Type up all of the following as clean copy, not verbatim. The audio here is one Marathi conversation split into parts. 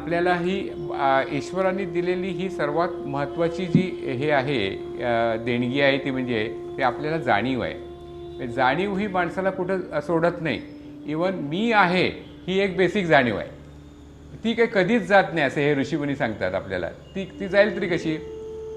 आपल्याला ही ईश्वराने दिलेली ही सर्वात महत्त्वाची जी हे आहे देणगी आहे ती म्हणजे ते आपल्याला जाणीव आहे. जाणीव ही माणसाला कुठं सोडत नाही. इवन मी आहे ही एक बेसिक जाणीव आहे, ती काही कधीच जात नाही असे हे ऋषीमुनी सांगतात आपल्याला. ती जाईल तरी कशी?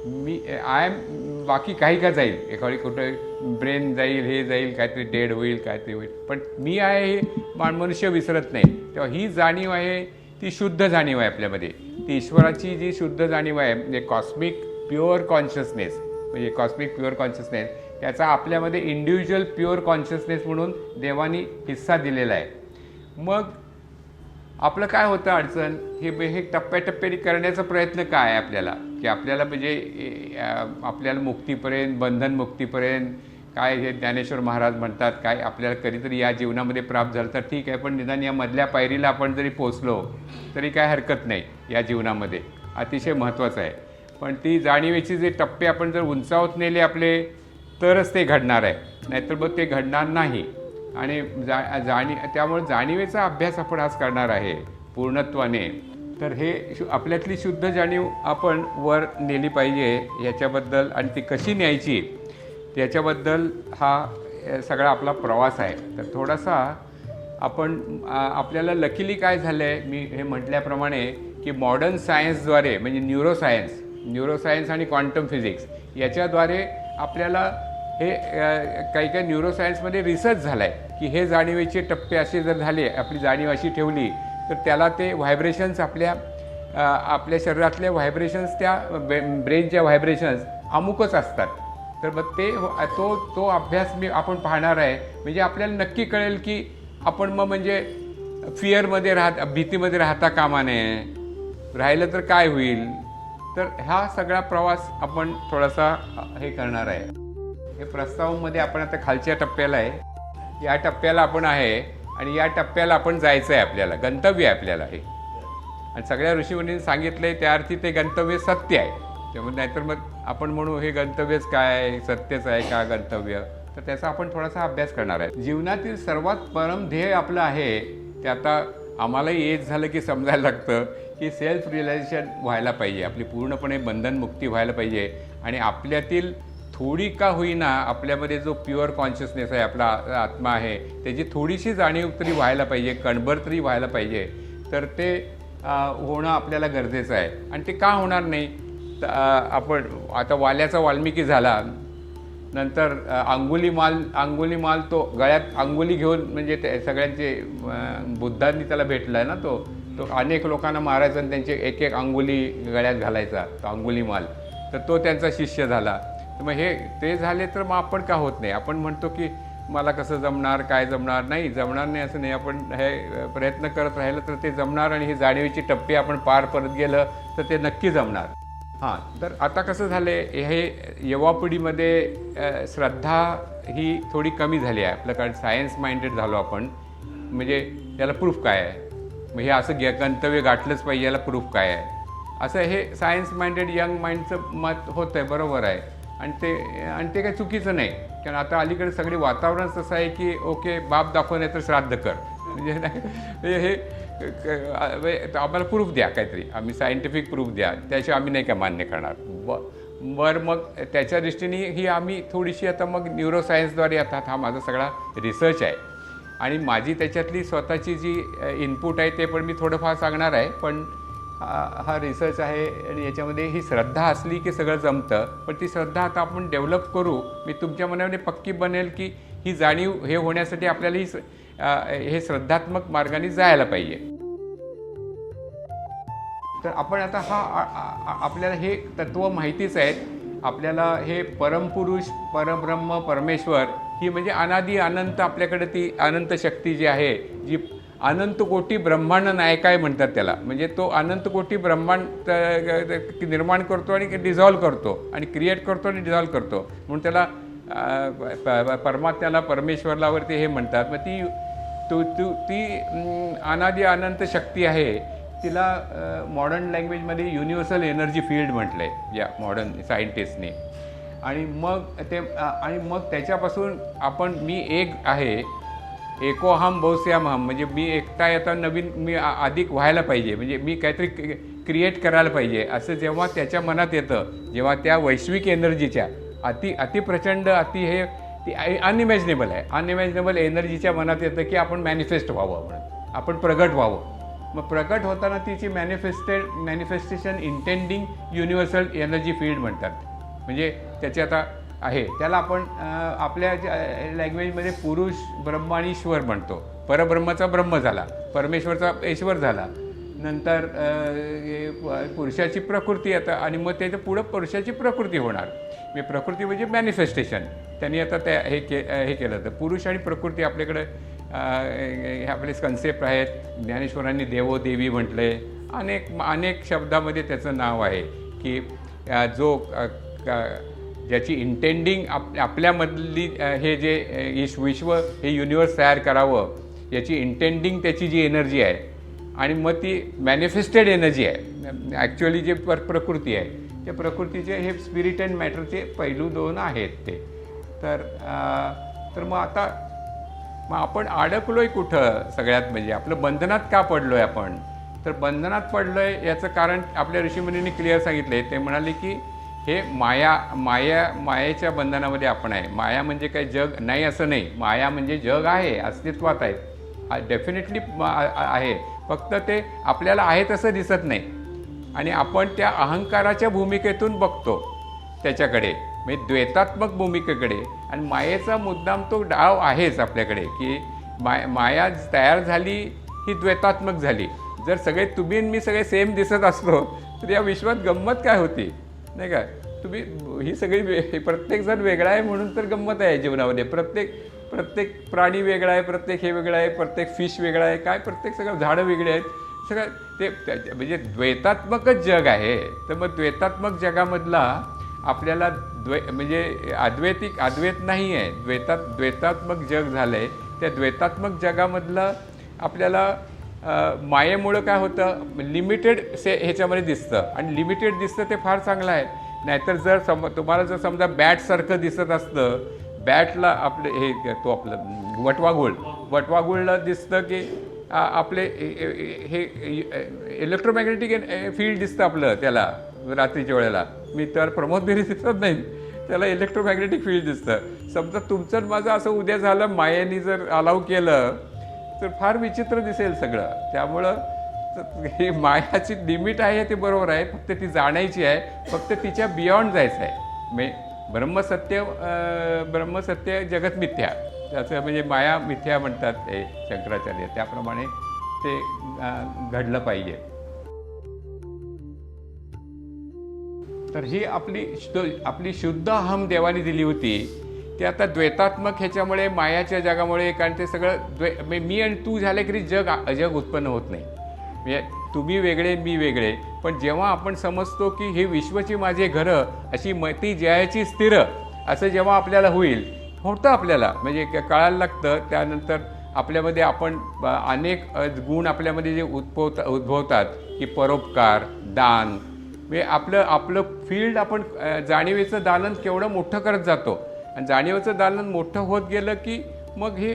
मी आय एम, बाकी काही का जाईल, एखादी कुठं ब्रेन जाईल, हे जाईल, काहीतरी डेड होईल, काहीतरी होईल, पण मी आहे हे मनुष्य विसरत नाही. तेव्हा ही जाणीव आहे ती शुद्ध जाणीव आहे आपल्यामध्ये. ती ईश्वराची जी शुद्ध जाणीव आहे म्हणजे कॉस्मिक प्युअर कॉन्शियसनेस, म्हणजे कॉस्मिक प्युअर कॉन्शियसनेस, त्याचा आपल्यामध्ये इंडिव्हिज्युअल प्युअर कॉन्शियसनेस म्हणून देवानी हिस्सा दिलेला आहे. मग आपलं काय होतं अडचण, हे टप्प्याटप्प्याने करण्याचा प्रयत्न काय आहे आपल्याला, की आपल्याला म्हणजे आपल्याला मुक्तीपर्यंत, बंधनमुक्तीपर्यंत काय हे ज्ञानेश्वर महाराज म्हणतात, काय आपल्याला कधीतरी या जीवनामध्ये प्राप्त झालं तर ठीक आहे, पण निदान या मधल्या पायरीला आपण जरी पोचलो तरी काय हरकत नाही. या जीवनामध्ये अतिशय महत्त्वाचं आहे. पण ती जाणीवेची जे टप्पे आपण जर उंचावत नेले आपले तरच ते घडणार आहे, नाहीतर मग ते घडणार नाही. आणि त्यामुळे जाणीवेचा अभ्यास आपण आज करणार आहे पूर्णत्वाने. तर हे आपल्यातली शुद्ध जाणीव आपण वर नेली पाहिजे याच्याबद्दल, आणि ती कशी न्यायची त्याच्याबद्दल हा सगळा आपला प्रवास आहे. तर थोडासा आपण आपल्याला लकीली काय झालं आहे, मी हे म्हटल्याप्रमाणे की मॉडर्न सायन्सद्वारे म्हणजे न्यूरोसायन्स आणि क्वांटम फिजिक्स याच्याद्वारे आपल्याला हे काही न्यूरोसायन्समध्ये रिसर्च झाला आहे की हे जाणीवेचे टप्पे असे जर झाले, आपली जाणीव अशी ठेवली तर त्याला ते व्हायब्रेशन्स आपल्या शरीरातल्या व्हायब्रेशन्स, त्या ब्रेनच्या व्हायब्रेशन्स अमुकच असतात. तर मग तो अभ्यास आपण पाहणार आहे. म्हणजे आपल्याला नक्की कळेल की आपण मग म्हणजे भीतीमध्ये राहता कामा नये, राहिलं तर काय होईल. तर हा सगळा प्रवास आपण थोडासा हे करणार आहे. हे प्रस्तावामध्ये आपण आता खालच्या टप्प्याला आहे, या टप्प्याला आपण आहे आणि या टप्प्याला आपण जायचं आहे, आपल्याला गंतव्य आहे आपल्याला हे. आणि सगळ्या ऋषीमुनींनी सांगितलं आहे त्या अर्थी ते गंतव्य सत्य आहे. त्यामुळे नाहीतर मग आपण म्हणू हे गंतव्यच काय, सत्यच आहे का गंतव्य, तर त्याचा आपण थोडासा अभ्यास करणार आहे. जीवनातील सर्वात परम ध्येय आपलं आहे ते आता आम्हालाही एज झालं की समजायला लागतं की सेल्फ रिअलायझेशन व्हायला पाहिजे, आपली पूर्णपणे बंधनमुक्ती व्हायला पाहिजे. आणि आपल्यातील थोडी का होईना आपल्यामध्ये जो प्युअर कॉन्शियसनेस आहे, आपला आत्मा आहे, त्याची थोडीशी जाणीव तरी व्हायला पाहिजे, कणभर तरी व्हायला पाहिजे. तर ते होणं आपल्याला गरजेचं आहे. आणि ते का होणार नाही, आपण आता वाल्याचा वाल्मिकी झाला, नंतर अंगुलीमाल तो गळ्यात अंगुली घेऊन, म्हणजे ते सगळ्यांचे बुद्धांनी त्याला भेटला आहे ना, तो अनेक लोकांना मारायचा आणि त्यांचे एक एक अंगुली गळ्यात घालायचा, तो अंगुलीमाल. तर तो त्यांचा शिष्य झाला. तर मग ते झाले तर मग आपण का होत नाही. आपण म्हणतो की मला कसं जमणार, काय जमणार, नाही जमणार नाही असं नाही. आपण हे प्रयत्न करत राहिलं तर ते जमणार. आणि ही जाणीवेची टप्पे आपण पार परत गेलं तर ते नक्की जमणार. हां, तर आता कसं झालं आहे, हे युवा पिढीमध्ये श्रद्धा ही थोडी कमी झाली आहे आपलं, कारण सायन्स माइंडेड झालो आपण. म्हणजे याला प्रूफ काय आहे, मग हे असं गंतव्य गाठलंच पाहिजे, याला प्रूफ काय आहे, असं हे सायन्स माइंडेड यंग माइंडचं मत होतं आहे. बरोबर आहे. आणि ते काही चुकीचं नाही, कारण आता अलीकडे सगळे वातावरणच तसं आहे की ओके बाप दाखव नाही तर श्राद्ध कर. म्हणजे हे आम्हाला प्रूफ द्या, काहीतरी आम्ही सायंटिफिक प्रूफ द्या, त्याशिवाय आम्ही नाही का मान्य करणार. बरं, मग त्याच्या दृष्टीने ही आम्ही थोडीशी आता मग न्यूरोसायन्सद्वारे आता हा माझा सगळा रिसर्च आहे. आणि माझी त्याच्यातली स्वतःची जी इनपुट आहे ते पण मी थोडंफार सांगणार आहे. पण हा रिसर्च आहे आणि याच्यामध्ये ही श्रद्धा असली की सगळं जमतं. पण ती श्रद्धा आता आपण डेव्हलप करू, मी तुमच्या मनामध्ये पक्की बनेल की ही जाणीव हे होण्यासाठी आपल्याला हे श्रद्धात्मक मार्गाने जायला पाहिजे. तर आपण आता आपल्याला हे तत्त्व माहितीच आहेत. आपल्याला हे परमपुरुष, परब्रह्म, परमेश्वर ही म्हणजे अनादी अनंत, आपल्याकडे ती अनंत शक्ती जी आहे, जी अनंत कोटी ब्रह्मांड नायकाय म्हणतात त्याला. म्हणजे तो अनंत कोटी ब्रह्मांड निर्माण करतो आणि डिझॉल्व करतो आणि क्रिएट करतो आणि डिझॉल्व करतो, म्हणून त्याला परमात्म्याला, परमेश्वरावरती हे म्हणतात. मग ती अनादी अनंत शक्ती आहे. तिला मॉडर्न लँग्वेजमध्ये युनिव्हर्सल एनर्जी फील्ड म्हटलं आहे या मॉडर्न सायंटिस्टने. आणि मग त्याच्यापासून मी एक आहे एकोहम बहुस्यामहम, म्हणजे मी एकटा येता नवीन मी अधिक व्हायला पाहिजे, म्हणजे मी काहीतरी क्रिएट करायला पाहिजे असं जेव्हा त्याच्या मनात येतं, जेव्हा त्या वैश्विक एनर्जीच्या अतिप्रचंड हे ती अनइमॅजिनेबल आहे, अनइमॅजिनेबल एनर्जीच्या मनात येतं की आपण मॅनिफेस्ट व्हावं, म्हणून आपण प्रगट व्हावं. मग प्रगट होताना तिची manifestation intending universal energy field म्हणतात. म्हणजे त्याचे आता आहे त्याला आपण आपल्या लँग्वेजमध्ये पुरुष ब्रह्म आणि ईश्वर म्हणतो. परब्रह्माचा ब्रह्म झाला, परमेश्वरचा ईश्वर झाला, नंतर पुरुषाची प्रकृती आता, आणि मग त्याच्या पुढं पुरुषाची प्रकृती होणार. मी प्रकृती म्हणजे मॅनिफेस्टेशन त्यांनी आता हे केलं. तर पुरुष आणि प्रकृती आपल्याकडे हे आपले कन्सेप्ट आहेत. ज्ञानेश्वरांनी देवोदेवी म्हटले, अनेक शब्दामध्ये त्याचं नाव आहे की जो ज्याची इंटेंडिंग आपल्यामधली हे जे विश्व हे युनिवर्स तयार करावं याची इंटेंडिंग त्याची जी एनर्जी आहे, आणि मग ती मॅनिफेस्टेड एनर्जी आहे. ॲक्च्युअली जे प्रकृती आहे त्या प्रकृतीचे हे स्पिरिट अँड मॅटरचे पैलू दोन आहेत ते. तर मग आपण अडकलो आहे कुठं सगळ्यात, म्हणजे आपलं बंधनात का पडलो आहे आपण. तर बंधनात पडलो आहे याचं कारण आपल्या ऋषीमुनींनी क्लिअर सांगितलं आहे. ते म्हणाले की हे मायेच्या बंधनामध्ये आपण आहे. माया म्हणजे काही जग नाही असं नाही, माया म्हणजे जग आहे, अस्तित्वात आहे, डेफिनेटली आहे, फक्त ते आपल्याला आहे तसं दिसत नाही, आणि आपण त्या अहंकाराच्या भूमिकेतून बघतो त्याच्याकडे, म्हणजे द्वैतात्मक भूमिकेकडे. आणि मायेचा मुद्दाम तो डाव आहेच आपल्याकडे की माया तयार झाली ही द्वैतात्मक झाली. जर सगळे तुम्ही आणि मी सगळे सेम दिसत असलो तर या विश्वात गंमत काय होती, नाही का. तुम्ही ही सगळी प्रत्येकजण वेगळा आहे म्हणून तर गंमत आहे जीवनामध्ये. प्रत्येक प्राणी वेगळा आहे, प्रत्येक हे वेगळं आहे, प्रत्येक फिश वेगळा आहे, काय प्रत्येक सगळं झाडं वेगळी आहेत, सगळं ते म्हणजे द्वैतात्मकच जग आहे. तर मग द्वैतात्मक जगामधला आपल्याला म्हणजे अद्वैत नाही आहे, द्वैतात्मक जग झालं आहे. त्या द्वैतात्मक जगामधलं आपल्याला मायेमुळं काय होतं, लिमिटेड ह्याच्यामध्ये दिसतं, आणि लिमिटेड दिसतं ते फार चांगलं आहे. नाहीतर जर तुम्हाला जर समजा बॅटसारखं दिसत असतं, बॅटला आपले आपलं वटवाघूळला दिसतं की आपले हे इलेक्ट्रोमॅग्नेटिक फील्ड दिसतं आपलं त्याला रात्रीच्या वेळेला. मी तर प्रमोद बेरी दिसत नाही, त्याला इलेक्ट्रोमॅग्नेटिक फील्ड दिसतं. समजा तुमचं माझं असं उद्या झालं, मायेने जर अलाव केलं तर फार विचित्र दिसेल सगळं. त्यामुळं ही मायाची लिमिट आहे ते बरोबर आहे, फक्त ती जाणायची आहे, फक्त तिच्या बियॉन्ड जायचं आहे. ब्रह्मसत्य जगत मिथ्या, त्याचं म्हणजे माया मिथ्या म्हणतात ते शंकराचार्य, त्याप्रमाणे ते घडलं पाहिजे. तर ही आपली शुद्ध अहम देवाने दिली होती. ते आता द्वैतात्मक ह्याच्यामुळे मायाच्या जगामुळे, कारण ते सगळं मी आणि तू झाले की जग उत्पन्न होत नाही. म्हणजे तुम्ही वेगळे मी वेगळे, पण जेव्हा आपण समजतो की हे विश्वची माझे घरं अशी मती जयाची स्थिर असं जेव्हा आपल्याला होतं आपल्याला म्हणजे कळायला लागतं. त्यानंतर आपल्यामध्ये आपण अनेक गुण आपल्यामध्ये जे उद्भवतात की परोपकार, दान, म्हणजे आपलं फील्ड आपण जाणीवेचं दालन केवढं मोठं करत जातो. आणि जाणीवेचं दालन मोठं होत गेलं की मग हे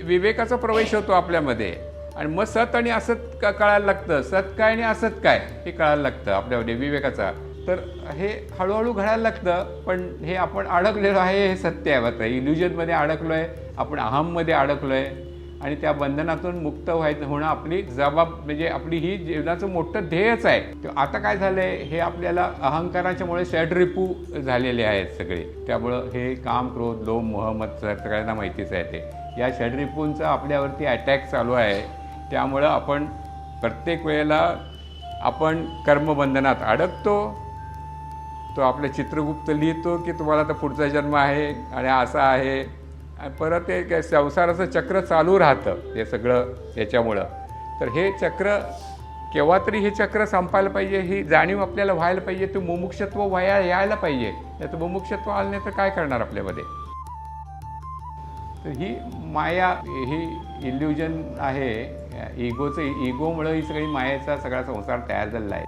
विवेकाचा प्रवेश होतो आपल्यामध्ये, आणि मग सत आणि असत कळायला लागतं. सत काय आणि असत काय हे कळायला लागतं आपल्यामध्ये विवेकाचा. तर हे हळूहळू घडायला लागतं. पण हे आपण अडकलेलो आहे हे सत्य आहे. आता इल्युजनमध्ये अडकलो आहे, आपण अहममध्ये अडकलो आहे, आणि त्या बंधनातून मुक्त होणं आपली म्हणजे आपली ही जीवनाचं मोठं ध्येयच आहे. आता काय झालं आहे, हे आपल्याला अहंकाराच्यामुळे षड्रिपू झालेले आहेत सगळे. त्यामुळं हे काम, क्रोध, लोभ, मोह, मत्सर सगळ्यांना माहितीच आहे. ते या षड्रिपूंचा आपल्यावरती अटॅक चालू आहे. त्यामुळं आपण प्रत्येक वेळेला आपण कर्मबंधनात अडकतो. तो आपलं चित्रगुप्त लिहितो की तुम्हाला तर पुढचा जन्म आहे आणि असा आहे, परत एक संसाराचं चक्र चालू राहतं हे सगळं याच्यामुळं. तर हे चक्र केव्हा तरी हे चक्र संपायला पाहिजे, ही जाणीव आपल्याला व्हायला पाहिजे. ते मुमुक्षत्व यायला पाहिजे. त्याचं मुमुक्षत्व आलं नाही तर काय करणार आपल्यामध्ये. तर ही माया, ही इल्युजन आहे, इगोमुळं ही सगळी मायेचा सगळा संसार तयार झालेला आहे.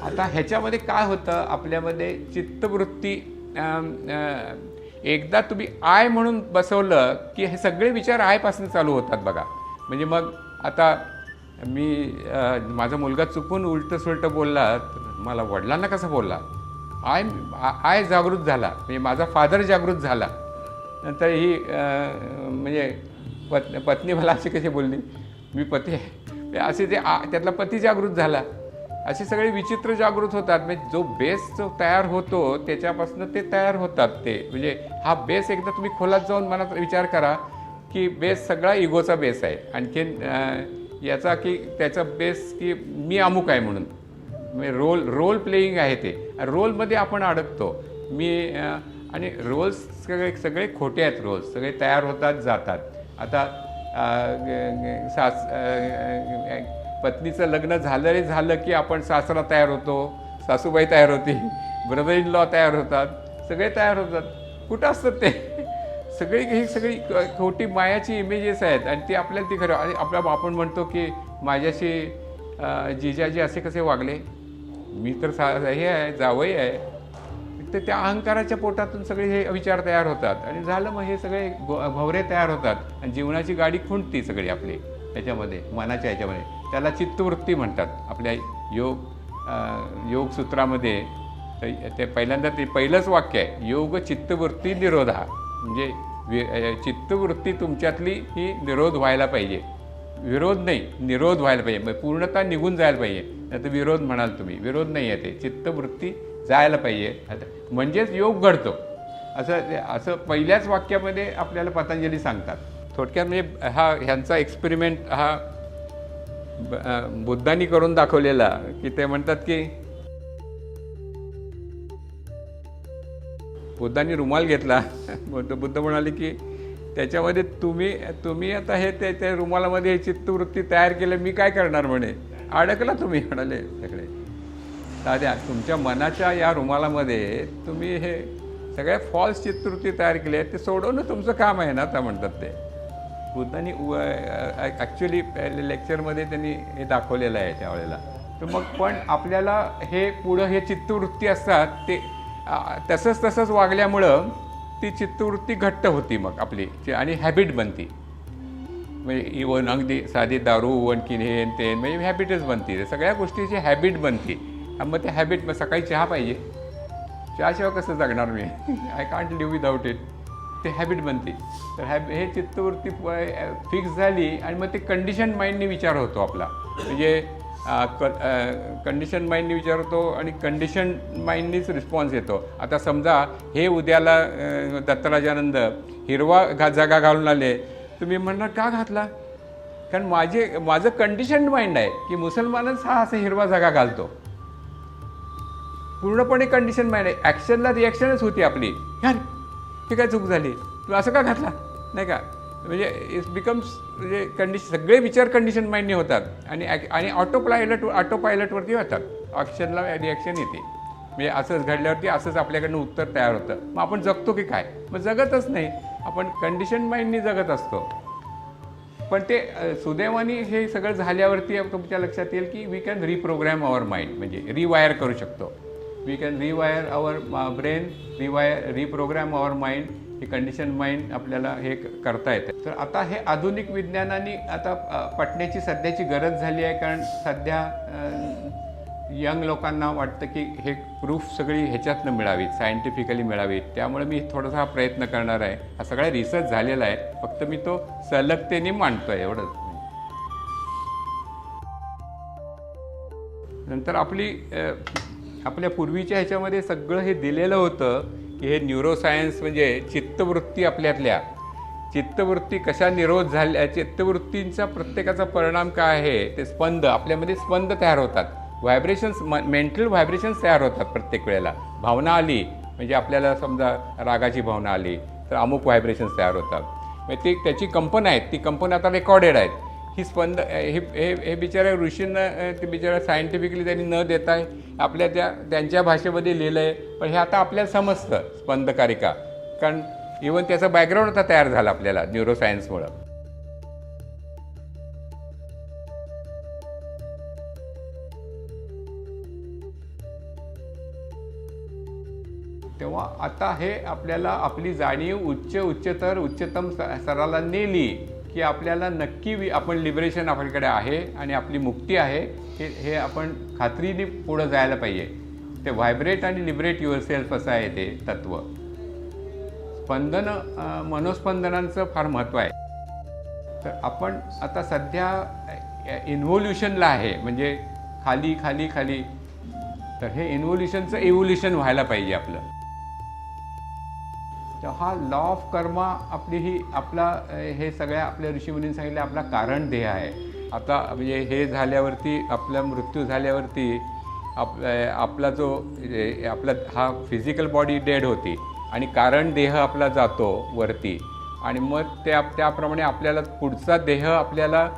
आता ह्याच्यामध्ये काय होतं, आपल्यामध्ये चित्तवृत्ती एकदा तुम्ही आय म्हणून बसवलं की हे सगळे विचार आयपासून चालू होतात बघा. म्हणजे मग आता माझा मुलगा चुकून उलटं सुलटं बोलला तर मला वडिलांना कसं बोलला, आय जागृत झाला, म्हणजे माझा फादर जागृत झाला. नंतर ही म्हणजे पत्नी मला अशी कशी बोलली, मी पती आहे, असे ते त्यातला पती जागृत झाला. असे सगळे विचित्र जागृत होतात. म्हणजे जो बेस जो तयार होतो त्याच्यापासून ते तयार होतात. ते म्हणजे हा बेस एकदा तुम्ही खोलात जाऊन मनात विचार करा की बेस सगळा इगोचा बेस आहे. आणखीन याचा की त्याचा बेस की मी अमुक आहे म्हणून, म्हणजे रोल प्लेईंग आहे. ते रोलमध्ये आपण अडकतो. आणि रोल्स सगळे खोटे आहेत. रोल्स सगळे तयार होतात जातात. आता पत्नीचं लग्न झालं की आपण सासरा तयार होतो, सासूबाई तयार होती, ब्रदर इन लॉ तयार होतात, सगळे तयार होतात. कुठं असतात ते ही सगळी खोटी मायाची इमेजेस आहेत. आणि ती आपल्याला ती खरं. आणि आपण म्हणतो की माझ्याशी जिजाजी असे कसे वागले, मी तर हे आहे, जावई आहे. तर त्या अहंकाराच्या पोटातून सगळे हे विचार तयार होतात आणि झालं. मग हे सगळे भवरे तयार होतात आणि जीवनाची गाडी खुंटती सगळी आपली त्याच्यामध्ये, मनाच्या ह्याच्यामध्ये. त्याला चित्तवृत्ती म्हणतात. आपल्या योगसूत्रामध्ये ते पहिल्यांदा ते पहिलंच वाक्य आहे, योग चित्तवृत्ती निरोधा. म्हणजे चित्तवृत्ती तुमच्यातली ही निरोध व्हायला पाहिजे. विरोध नाही, निरोध व्हायला पाहिजे. पूर्णतः निघून जायला पाहिजे. नाही तर विरोध म्हणाल तुम्ही, विरोध नाही आहे. ते चित्तवृत्ती जायला पाहिजे, म्हणजेच योग घडतो. असं पहिल्याच वाक्यामध्ये आपल्याला पतंजली सांगतात. थोडक्यात म्हणजे ह्यांचा एक्सपेरिमेंट बुद्धांनी करून दाखवलेला की ते म्हणतात की बुद्धांनी रुमाल घेतला. बुद्ध म्हणाले की त्याच्यामध्ये तुम्ही आता हे त्या रुमालामध्ये चित्तवृत्ती तयार केलं, मी काय करणार म्हणे. अडकला तुम्ही म्हणाले सगळे. दाद्या तुमच्या मनाच्या या रुमालामध्ये तुम्ही हे सगळ्या फॉल्स चित्तवृत्ती तयार केली आहे, ते सोडवणं तुमचं काम आहे ना, आता म्हणतात ते. बुद्धांनी ॲक्च्युली लेक्चरमध्ये त्यांनी हे दाखवलेलं आहे त्यावेळेला. तर मग पण आपल्याला हे पुढं हे चित्तवृत्ती असतात ते तसंच वागल्यामुळं ती चित्तवृत्ती घट्ट होती मग आपली आणि हॅबिट बनती. म्हणजे इवन अगदी साधी दारू आणखीन हे ते म्हणजे हॅबिटच बनती. सगळ्या गोष्टीची हॅबिट बनती. मग ते हॅबिट, मग सकाळी चहा पाहिजे, चहाशिवाय कसं जगणार मी, I can't live without it. ते हॅबिट बनते. तर हे चित्तवृत्ती फिक्स झाली आणि मग ते कंडिशन माइंडनी विचार होतो आपला. म्हणजे कंडिशन माइंडनी विचार होतो आणि कंडिशन माइंडनीच रिस्पॉन्स येतो. आता समजा हे उद्याला दत्तराजानंद हिरवा जागा घालून आले, तुम्ही म्हणणार का घातला, कारण माझं कंडिशन माइंड आहे की मुसलमानच हा असं हिरवा जागा घालतो. पूर्णपणे कंडिशन माइंड आहे. ॲक्शनला रिॲक्शनच होती आपली, यार हे काय चूक झाली, तू असं का घातला, नाही का. म्हणजे इट्स बिकम्स म्हणजे सगळे विचार कंडिशन माइंडने होतात आणि ऑटो पायलटवरती होतात. ॲक्शनला रिॲक्शन येते. म्हणजे असंच घडल्यावरती असंच आपल्याकडनं उत्तर तयार होतं. मग आपण जगतो की काय, मग जगतच नाही, आपण कंडिशन माइंडनी जगत असतो. पण ते सुदैवाने हे सगळं झाल्यावरती तुमच्या लक्षात येईल की we can reprogram our mind, म्हणजे रिवायर करू शकतो. We can rewire our brain, reprogram our mind. हे कंडिशन माइंड आपल्याला हे करता येतं. तर आता हे आधुनिक विज्ञानाने आता पटण्याची सध्याची गरज झाली आहे. कारण सध्या यंग लोकांना वाटतं की हे प्रूफ सगळी ह्याच्यातनं मिळावीत, सायंटिफिकली मिळावीत. त्यामुळे मी थोडासा हा प्रयत्न करणार आहे. हा सगळा रिसर्च झालेला आहे, फक्त मी तो सलगतेने मांडतो आहे एवढंच. नंतर आपल्या पूर्वीच्या ह्याच्यामध्ये सगळं हे दिलेलं होतं की हे न्यूरोसायन्स म्हणजे चित्तवृत्ती, आपल्यातल्या चित्तवृत्ती कशा निरोध झाल्या, चित्तवृत्तींचा प्रत्येकाचा परिणाम काय आहे. ते स्पंद आपल्यामध्ये स्पंद तयार होतात, व्हायब्रेशन्स, मेंटल व्हायब्रेशन्स तयार होतात प्रत्येक वेळेला. भावना आली म्हणजे आपल्याला समजा रागाची भावना आली तर अमुक व्हायब्रेशन्स तयार होतात. म्हणजे ती त्याची कंपन आहेत, ती कंपन आता रेकॉर्डेड आहेत. ही स्पंद हे बिचाऱ्या ऋषींना ते बिचाऱ्या सायंटिफिकली त्यांनी न देता आपल्या त्यांच्या भाषेमध्ये लिहिलं आहे. पण हे आता आपल्याला समजतं स्पंदकारिका, कारण इवन त्याचा बॅकग्राऊंड आता तयार झाला आपल्याला न्यूरोसायन्समुळं. तेव्हा आता हे आपल्याला आपली जाणीव उच्चतम स्तराला नेली की आपल्याला नक्की आपण लिबरेशन आपल्याकडे आहे आणि आपली मुक्ती आहे हे आपण खात्रीने पुढं जायला पाहिजे. ते व्हायब्रेट आणि लिबरेट युअरसेल्फ असं आहे ते तत्त्व. मनोस्पंदनांचं फार महत्त्व आहे. तर आपण आता सध्या इन्व्होल्युशनला आहे, म्हणजे खाली खाली खाली. तर हे इन्व्होल्युशनचं इव्होल्युशन व्हायला पाहिजे आपलं. तर हा लॉ ऑफ कर्मा आपली ही आपला हे सगळ्या आपल्या ऋषीमुनींनी सांगितलं आपला कारण देह आहे. आता म्हणजे हे झाल्यावरती आपला मृत्यू झाल्यावरती आपला जो आपला हा फिजिकल बॉडी डेड होती आणि कारण देह आपला जातो वरती आणि मग त्याप्रमाणे आपल्याला पुढचा देह आपल्याला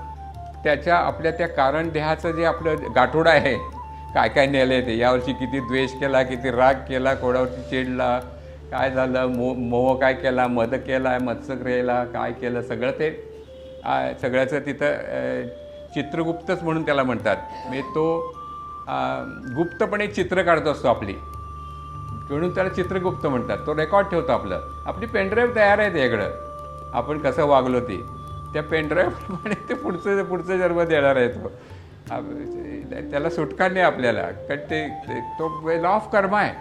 आपल्या त्या कारण देहाचं जे आपलं गाठोडं आहे, काय काय नेलं आहे ते, यावर्षी किती द्वेष केला, किती राग केला, कोणावरती चिडला, काय झालं, मोह काय केला, मद केला, मत्सर केला, काय केलं, सगळं ते सगळ्याचं तिथं चित्रगुप्तच म्हणून त्याला म्हणतात. म्हणजे तो गुप्तपणे चित्र काढत असतो आपली, म्हणून त्याला चित्रगुप्त म्हणतात. तो रेकॉर्ड ठेवतो आपली पेनड्राईव्ह तयार आहे त्याकडं, आपण कसं वागलो ती त्या पेनड्राईव्हप्रमाणे ते पुढचं जन्म देणार आहे तो. त्याला सुटका नाही आपल्याला, कारण तो लॉ ऑफ कर्मा आहे.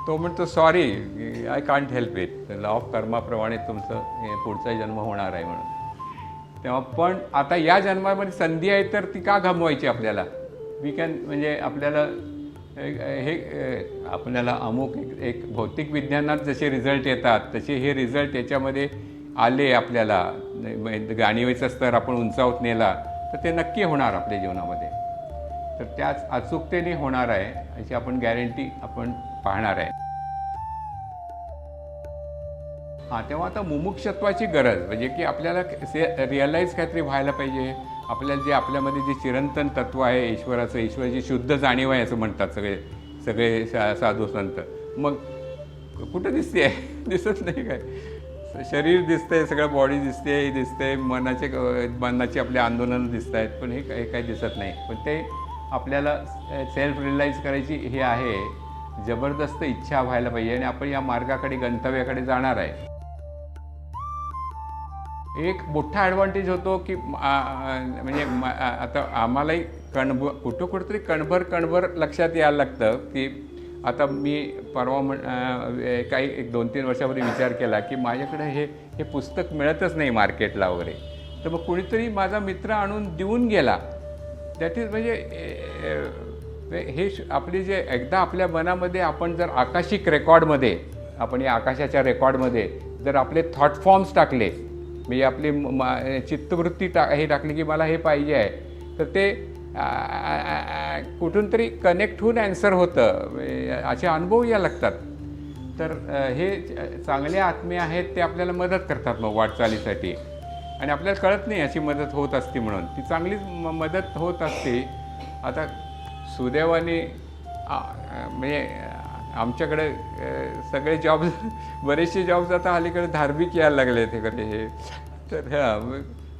तो म्हणतो sorry I can't help it. Law of कर्माप्रमाणे तुमचं पुढचा जन्म होणार आहे म्हणून. तेव्हा पण आता या जन्मामध्ये संधी आहे तर ती का गमवायची आपल्याला? वी कॅन, म्हणजे आपल्याला आपल्याला अमुक एक भौतिक विज्ञानात जसे रिझल्ट येतात तसे हे रिझल्ट याच्यामध्ये आले, आपल्याला जाणीवेचा स्तर आपण उंचावत नेला तर ते नक्की होणार आपल्या जीवनामध्ये. तर त्याच अचूकतेने होणार आहे अशी आपण गॅरंटी आपण पाहणार आहे. तेव्हा आता मुमुक्षत्वाची गरज म्हणजे की आपल्याला रिअलाईज काहीतरी व्हायला पाहिजे. आपल्याला जे आपल्यामध्ये जे चिरंतन तत्व आहे ईश्वराचं, ईश्वराची शुद्ध जाणीव आहे असं म्हणतात सगळे साधू संत. मग कुठं दिसते आहे? दिसत नाही काय. शरीर दिसतंय, सगळं बॉडी दिसते, मनाची आपले आंदोलनं दिसत आहेत, पण हे काही दिसत नाही. पण ते आपल्याला सेल्फ रिअलाईज करायची हे आहे, जबरदस्त इच्छा व्हायला पाहिजे आणि आपण या मार्गाकडे गंतव्याकडे जाणार आहे. एक मोठा ॲडव्हान्टेज होतो की म्हणजे आता आम्हालाही कुठंतरी कणभर लक्षात यायला लागतं की आता मी परवा काही 2-3 वर्षापूर्वी विचार केला की माझ्याकडे हे पुस्तक मिळतच नाही मार्केटला वगैरे. तर मग कुणीतरी माझा मित्र आणून देऊन गेला. दॅट इज म्हणजे हे आपली जे एकदा आपल्या मनामध्ये आपण जर आकाशिक रेकॉर्डमध्ये, आपण या आकाशाच्या रेकॉर्डमध्ये जर आपले थॉट फॉर्म्स टाकले, म्हणजे आपली चित्तवृत्ती हे टाकली की मला हे पाहिजे आहे, तर ते कुठून तरी कनेक्ट होऊन ॲन्सर होतं. असे अनुभव या लागतात. तर हे चांगले आत्मे आहेत, ते आपल्याला मदत करतात मग वाटचालीसाठी. आणि आपल्याला कळत नाही अशी मदत होत असते म्हणून, ती चांगलीच मदत होत असते. आता सुदैवाने म्हणजे आमच्याकडे सगळे जॉब, बरेचसे जॉब्स आता अलीकडे धार्मिक यायला लागले ते खरे हे. तर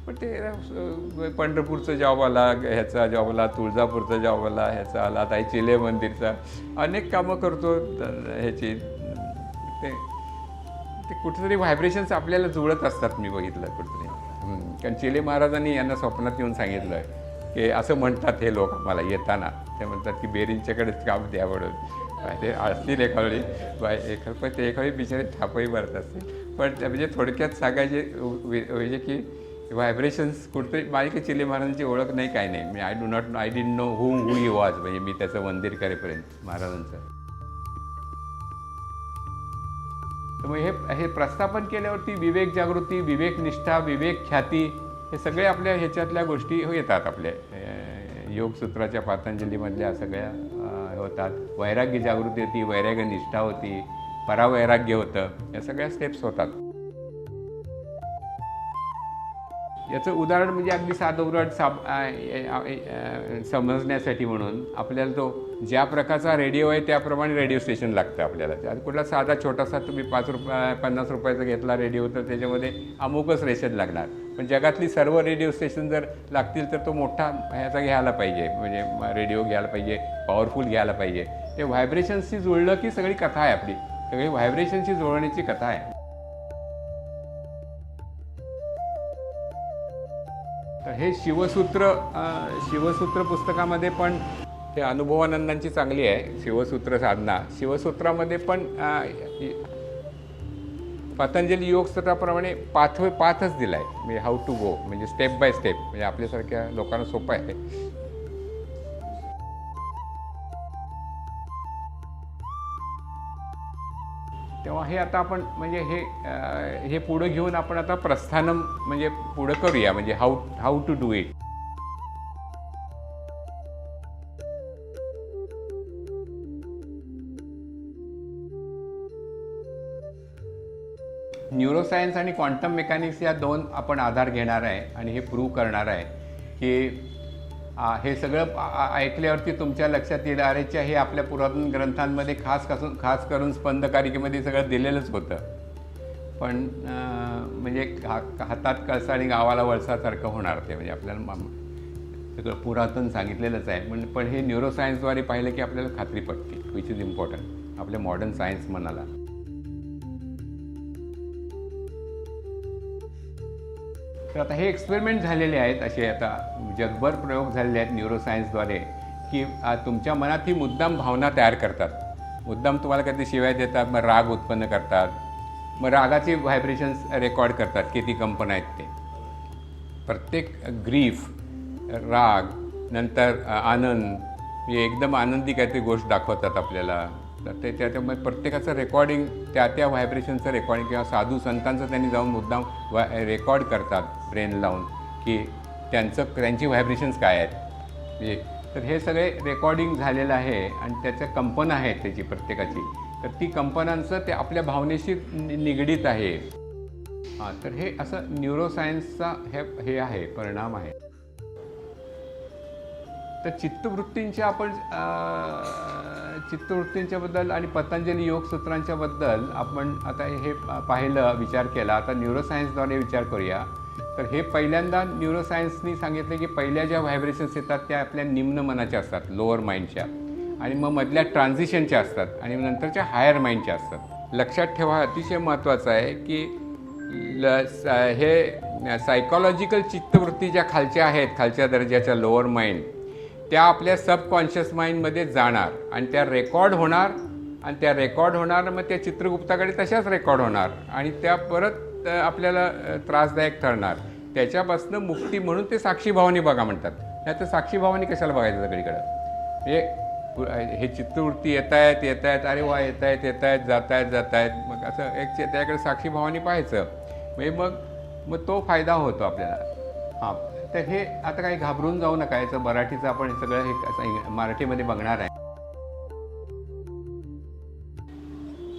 पण ते पंढरपूरचा जॉब आला, ह्याचा जॉब आला, तुळजापूरचा जॉब आला, ह्याचा आला, आता चिले मंदिरचा, अनेक कामं करतो ह्याची. ते कुठेतरी व्हायब्रेशन्स आपल्याला जुळत असतात, मी बघितलं कुठेतरी. कारण चिले महाराजांनी यांना स्वप्नात येऊन सांगितलं की असं म्हणतात हे लोक मला येताना, ते म्हणतात की बेरींच्याकडेच काम द्या म्हणून. ते असतील एखादी पण ते एखादी बिचारे थापही मारत असतील. पण म्हणजे थोडक्यात सांगायचे म्हणजे की व्हायब्रेशन्स कुठेतरी, माझी काही चिले महाराजांची ओळख नाही, काय नाही. मी I didn't know who he was, म्हणजे मी त्याचं मंदिर करेपर्यंत महाराजांचं. तर मग हे प्रस्थापन केल्यावरती विवेक जागृती, विवेक निष्ठा, विवेक ख्याती, हे सगळे आपल्या ह्याच्यातल्या गोष्टी येतात. आपल्या योगसूत्राच्या पातंजलीमधल्या सगळ्या होतात. वैराग्य जागृती होती, वैराग्य निष्ठा होती, परावैराग्य होतं, या सगळ्या स्टेप्स होतात. याचं उदाहरण म्हणजे अगदी साधं उदाहरण समजण्यासाठी म्हणून आपल्याला तो ज्या प्रकारचा रेडिओ आहे त्याप्रमाणे रेडिओ स्टेशन लागतं आपल्याला. कुठला साधा छोटासा तुम्ही 50 रुपयाचा घेतला रेडिओ तर त्याच्यामध्ये अमुकच रेशन लागणार. पण जगातली सर्व रेडिओ स्टेशन जर लागतील तर तो मोठा ह्याचा घ्यायला पाहिजे, म्हणजे रेडिओ घ्यायला पाहिजे, पॉवरफुल घ्यायला पाहिजे. ते व्हायब्रेशन्सशी जुळलं की सगळी कथा आहे आपली. सगळी व्हायब्रेशनशी जोडण्याची कथा आहे. तर हे शिवसूत्र पुस्तकामध्ये पण ते अनुभवानंदांची चांगली आहे शिवसूत्र साधना. शिवसूत्रामध्ये पण पतंजली योगसूत्राप्रमाणे पाथच दिला आहे, म्हणजे हाऊ टू गो, म्हणजे स्टेप बाय स्टेप, म्हणजे आपल्यासारख्या लोकांना सोपं आहे. तेव्हा हे आता आपण म्हणजे हे पुढं घेऊन आपण आता प्रस्थानम म्हणजे पुढं करूया, म्हणजे how to do it. Neuroscience आणि क्वांटम मेकॅनिक्स या दोन आपण आधार घेणार आहे आणि हे प्रूव्ह करणार आहे की हे सगळं ऐकल्यावरती तुमच्या लक्षात येईल, अरेच्या हे आपल्या पुरातन ग्रंथांमध्ये खास करून स्पंदकारिकेमध्ये सगळं दिलेलंच होतं, पण म्हणजे हातात कळसा आणि गावाला वळसासारखं होणार ते, म्हणजे आपल्याला सगळं पुरातन सांगितलेलंच आहे. पण हे न्यूरोसायन्सद्वारे पाहिलं की आपल्याला खात्री पटते, विच इज इम्पॉर्टंट आपल्या मॉडर्न सायन्स म्हणाला. तर आता हे एक्सपेरिमेंट झालेले आहेत, असे आता जगभर प्रयोग झालेले आहेत न्यूरोसायन्सद्वारे, की तुमच्या मनात ही मुद्दाम भावना तयार करतात, मुद्दाम तुम्हाला काहीतरी शिवाय देतात, मग राग उत्पन्न करतात, मग रागाची व्हायब्रेशन्स रेकॉर्ड करतात, किती कंपन आहेत ते. प्रत्येक ग्रीफ, राग, नंतर आनंद, म्हणजे एकदम आनंदी काहीतरी गोष्ट दाखवतात आपल्याला, तर ते त्याच्यामुळे प्रत्येकाचं रेकॉर्डिंग त्या व्हायब्रेशनचं रेकॉर्डिंग, किंवा साधू संतांचं त्यांनी जाऊन मुद्दाम रेकॉर्ड करतात ब्रेन लावून की त्यांची व्हायब्रेशन्स काय आहेत, म्हणजे तर हे सगळे रेकॉर्डिंग झालेलं आहे आणि त्याच्या कंपना आहेत त्याची प्रत्येकाची, तर ती कंपनांचं ते आपल्या भावनेशी निगडीत आहे. तर हे असं न्यूरोसायन्सचा हे आहे, परिणाम आहे. तर चित्तवृत्तींच्याबद्दल आणि पतंजली योगसूत्रांच्याबद्दल आपण आता हे पाहिलं, विचार केला. आता न्यूरोसायन्सद्वारे विचार करूया. तर हे पहिल्यांदा न्यूरोसायन्सनी सांगितलं की पहिल्या ज्या व्हायब्रेशन्स येतात त्या आपल्या निम्न मनाच्या असतात, लोअर माइंडच्या, आणि मग मधल्या ट्रान्झिशनच्या असतात, आणि नंतरच्या हायर माइंडच्या असतात. लक्षात ठेवा, अतिशय महत्त्वाचं आहे की हे सायकॉलॉजिकल चित्तवृत्ती ज्या खालच्या आहेत, खालच्या दर्जाच्या लोअर माइंड, त्या आपल्या सबकॉन्शियस माइंडमध्ये जाणार आणि त्या रेकॉर्ड होणार, आणि त्या रेकॉर्ड होणार, मग त्या चित्रगुप्ताकडे तशाच रेकॉर्ड होणार आणि त्या परत आपल्याला त्रासदायक ठरणार. त्याच्यापासून मुक्ती म्हणून ते साक्षीभावानी बघा म्हणतात. नाही तर साक्षीभावानी कशाला बघायचं सगळीकडं, म्हणजे हे चित्रवृत्ती येत आहेत, अरे वा येत आहेत, जात आहेत, मग असं एक त्याकडे साक्षीभावानी पाहायचं, म्हणजे मग तो फायदा होतो आपल्याला. तर हे आता काही घाबरून जाऊ नका, याचं मराठीचं आपण हे सगळं हे असं मराठीमध्ये बघणार आहे.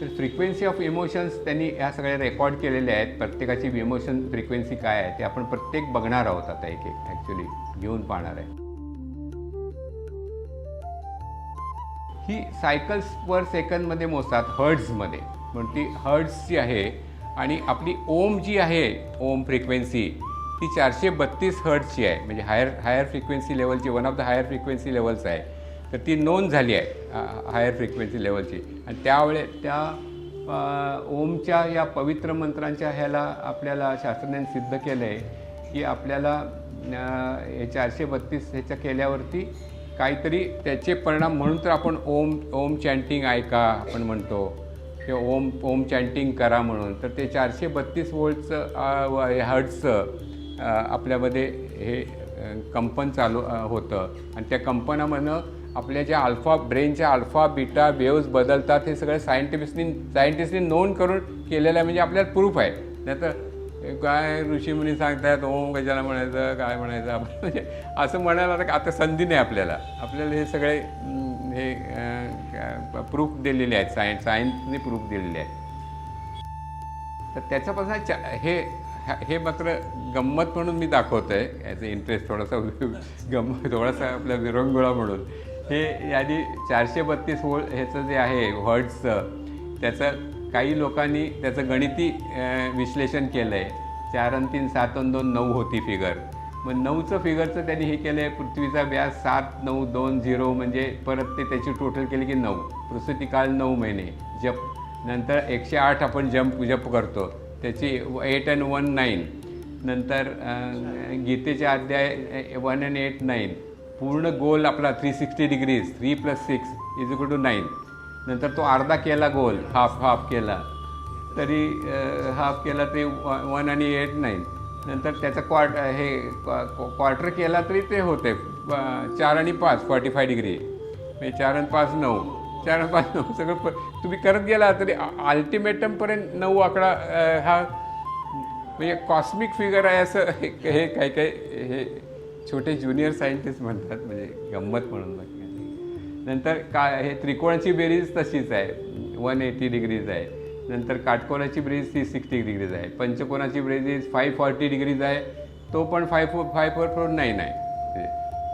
तर फ्रिक्वेन्सी ऑफ इमोशन्स त्यांनी या सगळ्या रेकॉर्ड केलेले आहेत. प्रत्येकाची इमोशन फ्रिक्वेन्सी काय आहे ते आपण प्रत्येक बघणार आहोत, आता एक ॲक्च्युली घेऊन पाहणार आहे. ही सायकल्स पर सेकंदमध्ये मोजतात, हर्ट्झमध्ये, म्हणून ती हर्ट्झची आहे. आणि आपली ओम जी आहे, ओम फ्रिक्वेन्सी, ती 432 हर्ट्झची आहे, म्हणजे हायर फ्रिक्वेन्सी लेवलची, one of the higher frequency levels आहे. तर ती नोंद झाली आहे हायर फ्रिक्वेन्सी लेवलची. आणि त्यावेळे त्या ओमच्या या पवित्र मंत्रांच्या ह्याला आपल्याला शास्त्रज्ञांनी सिद्ध केलं आहे की आपल्याला हे 432 ह्याच्या केल्यावरती काहीतरी त्याचे परिणाम, म्हणून तर आपण ओम चॅन्टिंग ऐका आपण म्हणतो, किंवा ओम चॅन्टिंग करा म्हणून. तर ते 432 वोल्टचं हर्ट्झचं आपल्यामध्ये हे कंपन चालू होतं, आणि त्या कंपनामधनं आपल्या ज्या ब्रेनच्या अल्फा बीटा वेव्ज बदलतात, हे सगळं सायंटिस्टनी नोंद करून केलेलं आहे, म्हणजे आपल्याला प्रूफ आहे. नाही तर काय ऋषीमुनी सांगतात ओम कशाला म्हणायचं, काय म्हणायचं, आपण म्हणजे असं म्हणायला आता संधी नाही आपल्याला हे सगळे हे प्रूफ दिलेले आहेत, सायन्सने प्रूफ दिलेले आहेत. तर त्याच्यापासून हे मात्र गंमत म्हणून मी दाखवतो आहे, याचा इंटरेस्ट थोडासा आपला विरंगुळा म्हणून. हे यादी 432 वोल्ट ह्याचं जे आहे हर्ट्झचं, त्याचं काही लोकांनी त्याचं गणिती विश्लेषण केलं आहे. 4 आणि 3 7 आणि 2 9 होती फिगर. मग 9चं फिगरचं त्यांनी हे केलं आहे, पृथ्वीचा व्यास 7 9 2 0, म्हणजे परत ते त्याची टोटल केली की 9, प्रसूतिकाळ 9 महिने, जप नंतर 108 आपण जप करतो, त्याची 8 and 1 9. नंतर गीतेचे अध्याय 1 and 8 9. पूर्ण गोल आपला 360 डिग्रीज, 3 + 6 = 9. नंतर तो अर्धा केला गोल, हाफ केला तरी हाफ केला तरी 1 आणि 8 9. नंतर त्याचा क्वार्टर केला तरी ते होते 4 आणि 5 45 डिग्री, म्हणजे 4 आणि 5 9, 4 आणि 5 9 सगळं तुम्ही करत गेला तरी अल्टिमेटमपर्यंत 9 आकडा हा म्हणजे कॉस्मिक फिगर आहे असं हे काही हे छोटे ज्युनियर सायंटिस्ट म्हणतात, म्हणजे गंमत म्हणून. नंतर हे त्रिकोणाची बेरीज तशीच आहे, 180 डिग्रीज आहे. नंतर काटकोनाची बेरीज 360 डिग्रीज आहे. पंचकोनाची बेरीज 540 डिग्रीज आहे, तो पण 5449 आहे.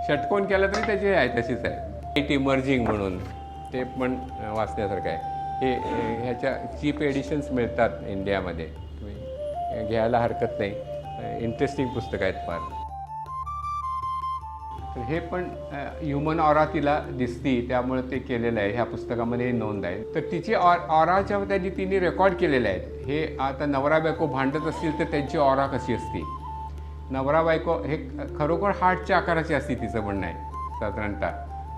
षटकोन केला तरी त्याची आहे तशीच आहे. इमर्जिंग म्हणून ते पण वाचण्यासारखं आहे. ह्याच्या चीप एडिशन्स मिळतात इंडियामध्ये, तुम्ही घ्यायला हरकत नाही. इंटरेस्टिंग पुस्तकं आहेत फार. तर हे पण ह्युमन ऑरा तिला दिसती, त्यामुळे ते केलेलं आहे. ह्या पुस्तकामध्ये नोंद आहे. तर तिची ऑराच्या तिने रेकॉर्ड केलेले आहेत. हे आता नवरा बायको भांडत असतील तर त्यांची ऑरा कशी असती. नवरा बायको हे खरोखर हार्टच्या आकाराची असते तिचं म्हणणं आहे साधारणतः.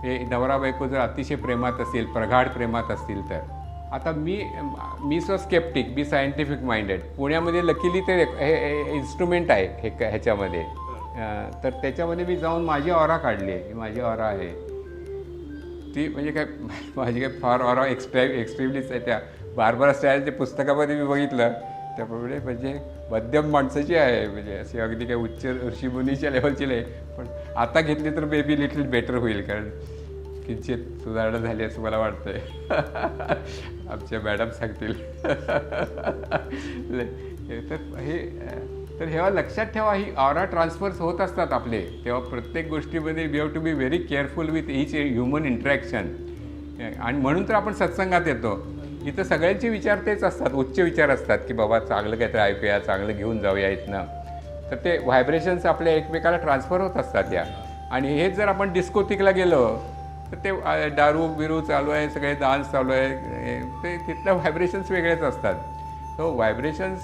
हे नवरा बायको जर अतिशय प्रेमात असेल, प्रगाढ प्रेमात असतील तर. आता मी स्केप्टिक, मी सायंटिफिक माइंडेड. पुण्यामध्ये लकीली ते हे इन्स्ट्रुमेंट आहे ह्याच्यामध्ये, तर त्याच्यामध्ये मी जाऊन माझी ऑरा काढली आहे. माझी ऑरा आहे ती, म्हणजे काय माझी काय फार ऑरा एक्स्ट्रीमलीच आहे. त्या बार्बरा स्टायलच्या पुस्तकामध्ये मी बघितलं त्याप्रमाणे म्हणजे मध्यम माणसाची आहे, म्हणजे अशी अगदी काय उच्च ऋषीमुनीच्या लेवलची नाही. पण आता घेतली तर बेबी लिटल बेटर होईल, कारण किंचित सुधारणा झाली असं मला वाटतंय. आमच्या मॅडम सांगतील. तर हेव्हा लक्षात ठेवा, ही ऑरा ट्रान्सफर्स होत असतात आपले. तेव्हा प्रत्येक गोष्टीमध्ये we have to be very careful with each human interaction. आणि म्हणून तर आपण सत्संगात येतो. इथं सगळ्यांचे विचार तेच असतात, उच्च विचार असतात की बाबा चांगलं काहीतरी ऐकूया, चांगलं घेऊन जाऊया इथनं. तर ते व्हायब्रेशन्स आपल्या एकमेकाला ट्रान्सफर होत असतात या. आणि हेच जर आपण डिस्कोथिकला गेलो तर ते दारू बिरू चालू आहे, सगळे डान्स चालू आहे, ते तिथल्या व्हायब्रेशन्स वेगळेच असतात. सो व्हायब्रेशन्स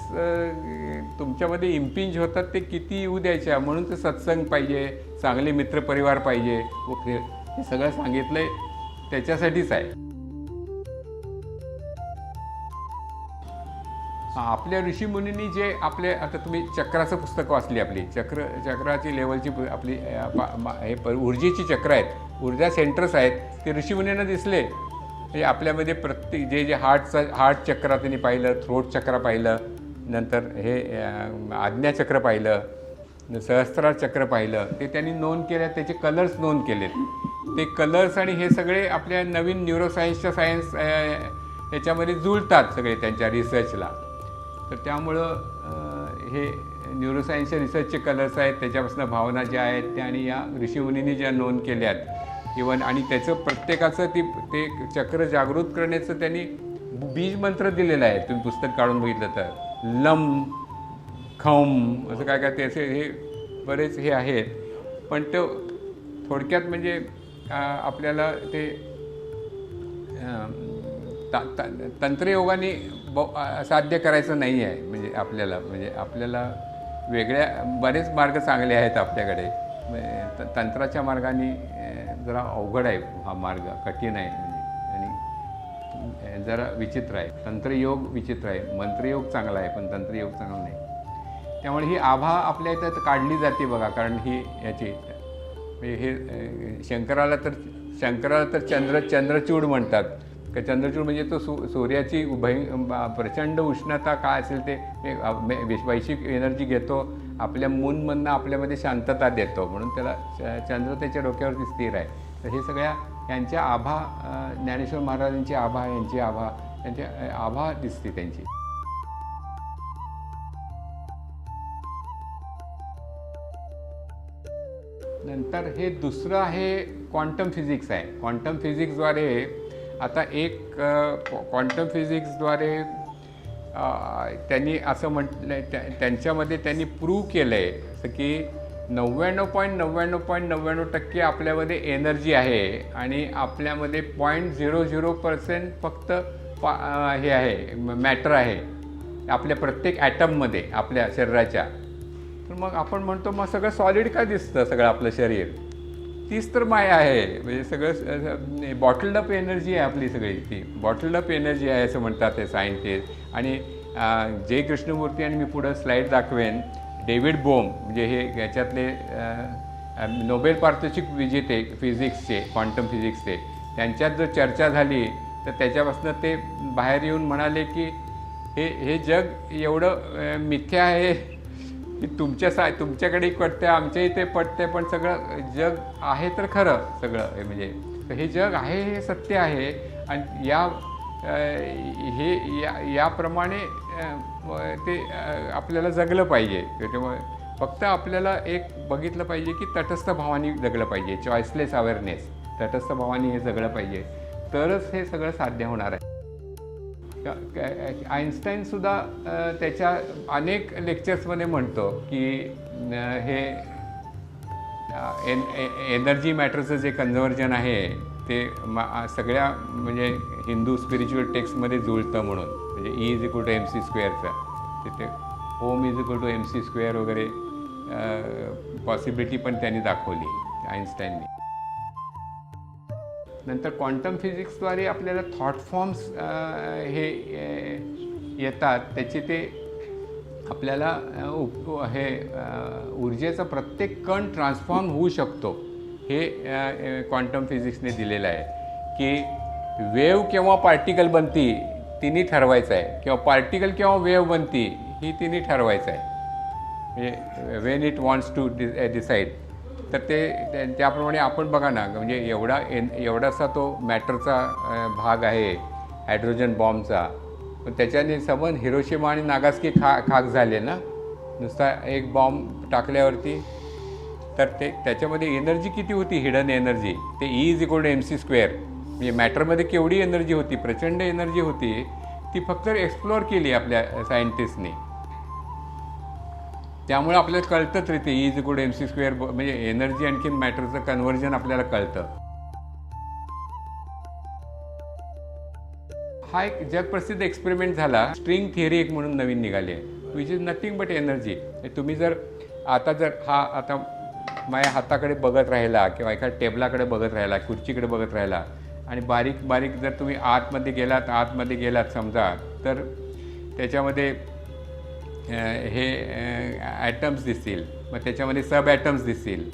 तुमच्यामध्ये इम्पिंज होतात, ते किती येऊ द्यायच्या. म्हणून ते सत्संग पाहिजे, चांगले मित्रपरिवार पाहिजे. हे सगळं सांगितलं आहे त्याच्यासाठीच आहे. आपल्या ऋषीमुनींनी जे आपले, आता तुम्ही चक्राचं पुस्तक वाचली, आपली चक्राची लेवलची आपली हे ऊर्जेची चक्र आहेत, ऊर्जा सेंटर्स आहेत, ते ऋषीमुनींना दिसले. म्हणजे आपल्यामध्ये प्रत्येक जे हार्ट चक्र त्यांनी पाहिलं, थ्रोट चक्र पाहिलं, नंतर हे आज्ञाचक्र पाहिलं, सहस्त्रार चक्र पाहिलं, ते त्यांनी नोंद केल्या. त्याचे कलर्स नोंद केलेत. ते कलर्स आणि हे सगळे आपल्या नवीन न्यूरोसायन्सच्या याच्यामध्ये जुळतात सगळे त्यांच्या रिसर्चला. तर त्यामुळं हे न्यूरोसायन्सच्या रिसर्चचे कलर्स आहेत, त्याच्यापासून भावना ज्या आहेत त्या, आणि या ऋषीमुनींनी ज्या नोंद केल्यात इवन. आणि त्याचं प्रत्येकाचं ते चक्र जागृत करण्याचं त्यांनी बीज मंत्र दिलेलं आहे. तुम्ही पुस्तक काढून बघितलं तर लम खम असं काय त्याचे हे बरेच हे आहेत. पण तो थोडक्यात म्हणजे आपल्याला ते तंत्रयोगाने साध्य करायचं नाही आहे. म्हणजे आपल्याला वेगळ्या बरेच मार्ग चांगले आहेत आपल्याकडे. तंत्राच्या मार्गाने जरा अवघड आहे हा मार्ग, कठीण आहे म्हणजे, आणि जरा विचित्र आहे. तंत्रयोग विचित्र आहे. मंत्रयोग चांगला आहे पण तंत्रयोग चांगला नाही. त्यामुळे ही आभा आपल्या इथं काढली जाते बघा. कारण ही याची हे शंकराला तर चंद्रचूड म्हणतात. का चंद्रचूड म्हणजे तो सूर्याची प्रचंड उष्णता काय असेल ते वैश्विक एनर्जी घेतो, आपल्या मूनमधनं आपल्यामध्ये शांतता देतो, म्हणून त्याला चंद्र त्याच्या डोक्यावरती स्थिर आहे. तर हे सगळ्या यांच्या आभा, ज्ञानेश्वर महाराजांची आभा, यांची आभा, त्यांची आभा दिसते त्यांची. नंतर हे दुसरं आहे क्वांटम फिजिक्स आहे. क्वांटम फिजिक्सद्वारे आता क्वांटम फिजिक्सद्वारे त्यांनी असं म्हटलं, त्यांच्यामध्ये त्यांनी प्रूव्ह केलं आहे की 99.99% आपल्यामध्ये एनर्जी आहे आणि आपल्यामध्ये 0.00% फक्त हे आहे मॅटर आहे आपल्या प्रत्येक ॲटममध्ये आपल्या शरीराच्या, तर मग आपण म्हणतो मग सगळं सॉलिड का दिसतं सगळं आपलं शरीर? तीच तर माया आहे. म्हणजे सगळं बॉटल्ड अप एनर्जी आहे आपली सगळी, ती बॉटल्ड अप एनर्जी आहे असं म्हणतात ते सायंटिस्ट. आणि जे कृष्णमूर्ती आणि मी पुढं स्लाईड दाखवेन, डेव्हिड बोम म्हणजे हे याच्यातले नोबेल पारितोषिक विजेते फिजिक्सचे, क्वांटम फिजिक्सचे, त्यांच्यात जर चर्चा झाली तर त्याच्यापासून ते बाहेर येऊन म्हणाले की हे जग एवढं मिथ्या आहे की तुमच्याकडे पटते, आमच्या इथे पटते, पण सगळं जग आहे तर खरं सगळं म्हणजे हे जग आहे, हे सत्य आहे. आणि याप्रमाणे ते आपल्याला जगलं पाहिजे. त्याच्यामुळे फक्त आपल्याला एक बघितलं पाहिजे की तटस्थ भावानी जगलं पाहिजे, चॉईसलेस अवेअरनेस, तटस्थ भावानी हे जगलं पाहिजे, तरच हे सगळं साध्य होणार आहे. आईन्स्टाईनसुद्धा त्याच्या अनेक लेक्चर्समध्ये म्हणतो की हे एनर्जी मॅटरचं जे कन्व्हर्जन आहे ते सगळ्या म्हणजे हिंदू स्पिरिच्युअल टेक्स्टमध्ये जुळतं म्हणून. म्हणजे E=mc² तिथे Om=mc² वगैरे पॉसिबिलिटी पण त्यांनी दाखवली आईन्स्टाईनने. नंतर क्वांटम फिजिक्सद्वारे आपल्याला थॉट फॉर्म्स हे येतात, त्याचे ते आपल्याला हे ऊर्जेचा प्रत्येक कण ट्रान्सफॉर्म होऊ शकतो, हे क्वांटम फिजिक्सने दिलेलं आहे. की वेव्ह केव्हा पार्टिकल बनती तिने ठरवायचं आहे, किंवा पार्टिकल केव्हा वेव्ह बनती ही तिने ठरवायचं आहे. म्हणजे when it wants to decide. तर ते त्याप्रमाणे आपण बघा ना, म्हणजे एवढासा तो मॅटरचा भाग आहे हायड्रोजन बॉम्बचा, पण त्याच्याने सबंध हिरोशिमा आणि नागासाकी खाक झाले ना नुसता एक बॉम्ब टाकल्यावरती. तर त्याच्यामध्ये एनर्जी किती होती, हिडन एनर्जी, ते E=mc². म्हणजे मॅटरमध्ये केवढी एनर्जी होती, प्रचंड एनर्जी होती, ती फक्त एक्सप्लोअर केली आपल्या सायंटिस्टने. त्यामुळे आपल्याला कळतंच रे ते E=mc², म्हणजे एनर्जी आणखीन मॅटरचं कन्व्हर्जन आपल्याला कळतं. हा एक जगप्रसिद्ध एक्सपेरिमेंट झाला. स्ट्रिंग थिअरी एक म्हणून नवीन निघाली आहे, which is nothing but energy. तुम्ही जर आता माझ्या हाताकडे बघत राहिला, किंवा एका टेबलाकडे बघत राहिला, खुर्चीकडे बघत राहिला, आणि बारीक बारीक जर तुम्ही आतमध्ये गेलात समजा, तर त्याच्यामध्ये हे ॲटम्स दिसतील. मग त्याच्यामध्ये सब ॲटम्स दिसतील,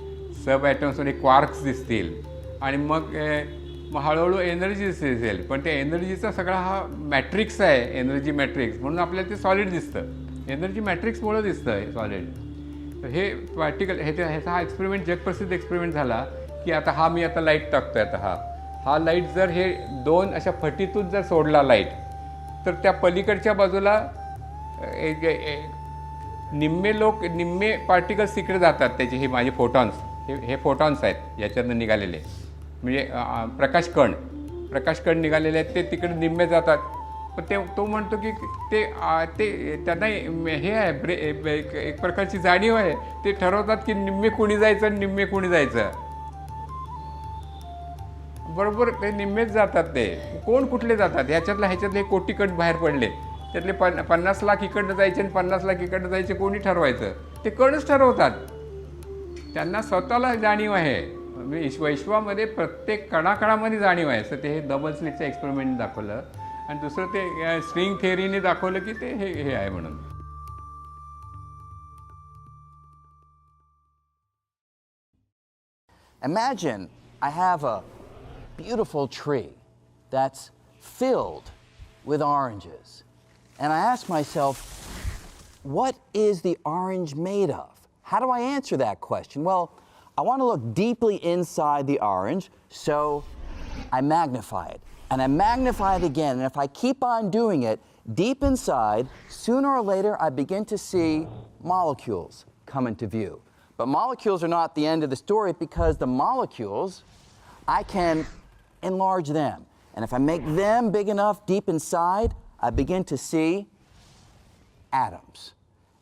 सब ॲटम्समध्ये क्वार्क्स दिसतील, आणि मग हळूहळू एनर्जी दिसेल. पण त्या एनर्जीचा सगळा हा मॅट्रिक्स आहे, एनर्जी मॅट्रिक्स, म्हणून आपल्याला ते सॉलिड दिसतं. एनर्जी मॅट्रिक्समुळं दिसतं हे सॉलिड. तर हे पार्टिकल ह्याचा हा एक्सपेरिमेंट जगप्रसिद्ध एक्सपेरिमेंट झाला की आता मी आता लाईट टाकतो आहे. आता हा लाईट जर हे दोन अशा फटीतून जर सोडला लाईट, तर त्या पलीकडच्या बाजूला निम्मे पार्टिकल्स तिकडे जातात. त्याचे हे माझे फोटॉन्स, हे फोटॉन्स आहेत याच्यातनं निघालेले, म्हणजे प्रकाश कण निघालेले आहेत, ते तिकडे निम्मे जातात. पण तो म्हणतो की ते त्यांना हे आहे, एक प्रकारची जाणीव आहे. ते ठरवतात की निम्मे कुणी जायचं आणि निम्मे कुणी जायचं. बरोबर ते निम्मेच जातात. ते कोण कुठले जातात, ह्याच्यातले कोटी कण बाहेर पडले, त्यातले 50 लाख इकडनं जायचे आणि 50 लाख इकडनं जायचे, कोणी ठरवायचं? ते कणच ठरवतात. त्यांना स्वतःला जाणीव आहे. विश्वामध्ये प्रत्येक कणाकणामध्ये जाणीव आहे. असं ते हे डबल स्लिटचं एक्सपेरिमेंट दाखवलं. आणि दुसरं ते स्ट्रिंग थिअरीने दाखवलं की ते हे आहे म्हणून. Imagine I have a beautiful tree that's filled with oranges. And I ask myself, what is the orange made of? How do I answer that question? Well, I want to look deeply inside the orange, so I magnify it. And I magnify it again. And if I keep on doing it, deep inside, sooner or later, I begin to see molecules come into view. But molecules are not the end of the story, because the molecules, I can enlarge them. And if I make them big enough deep inside, I begin to see atoms.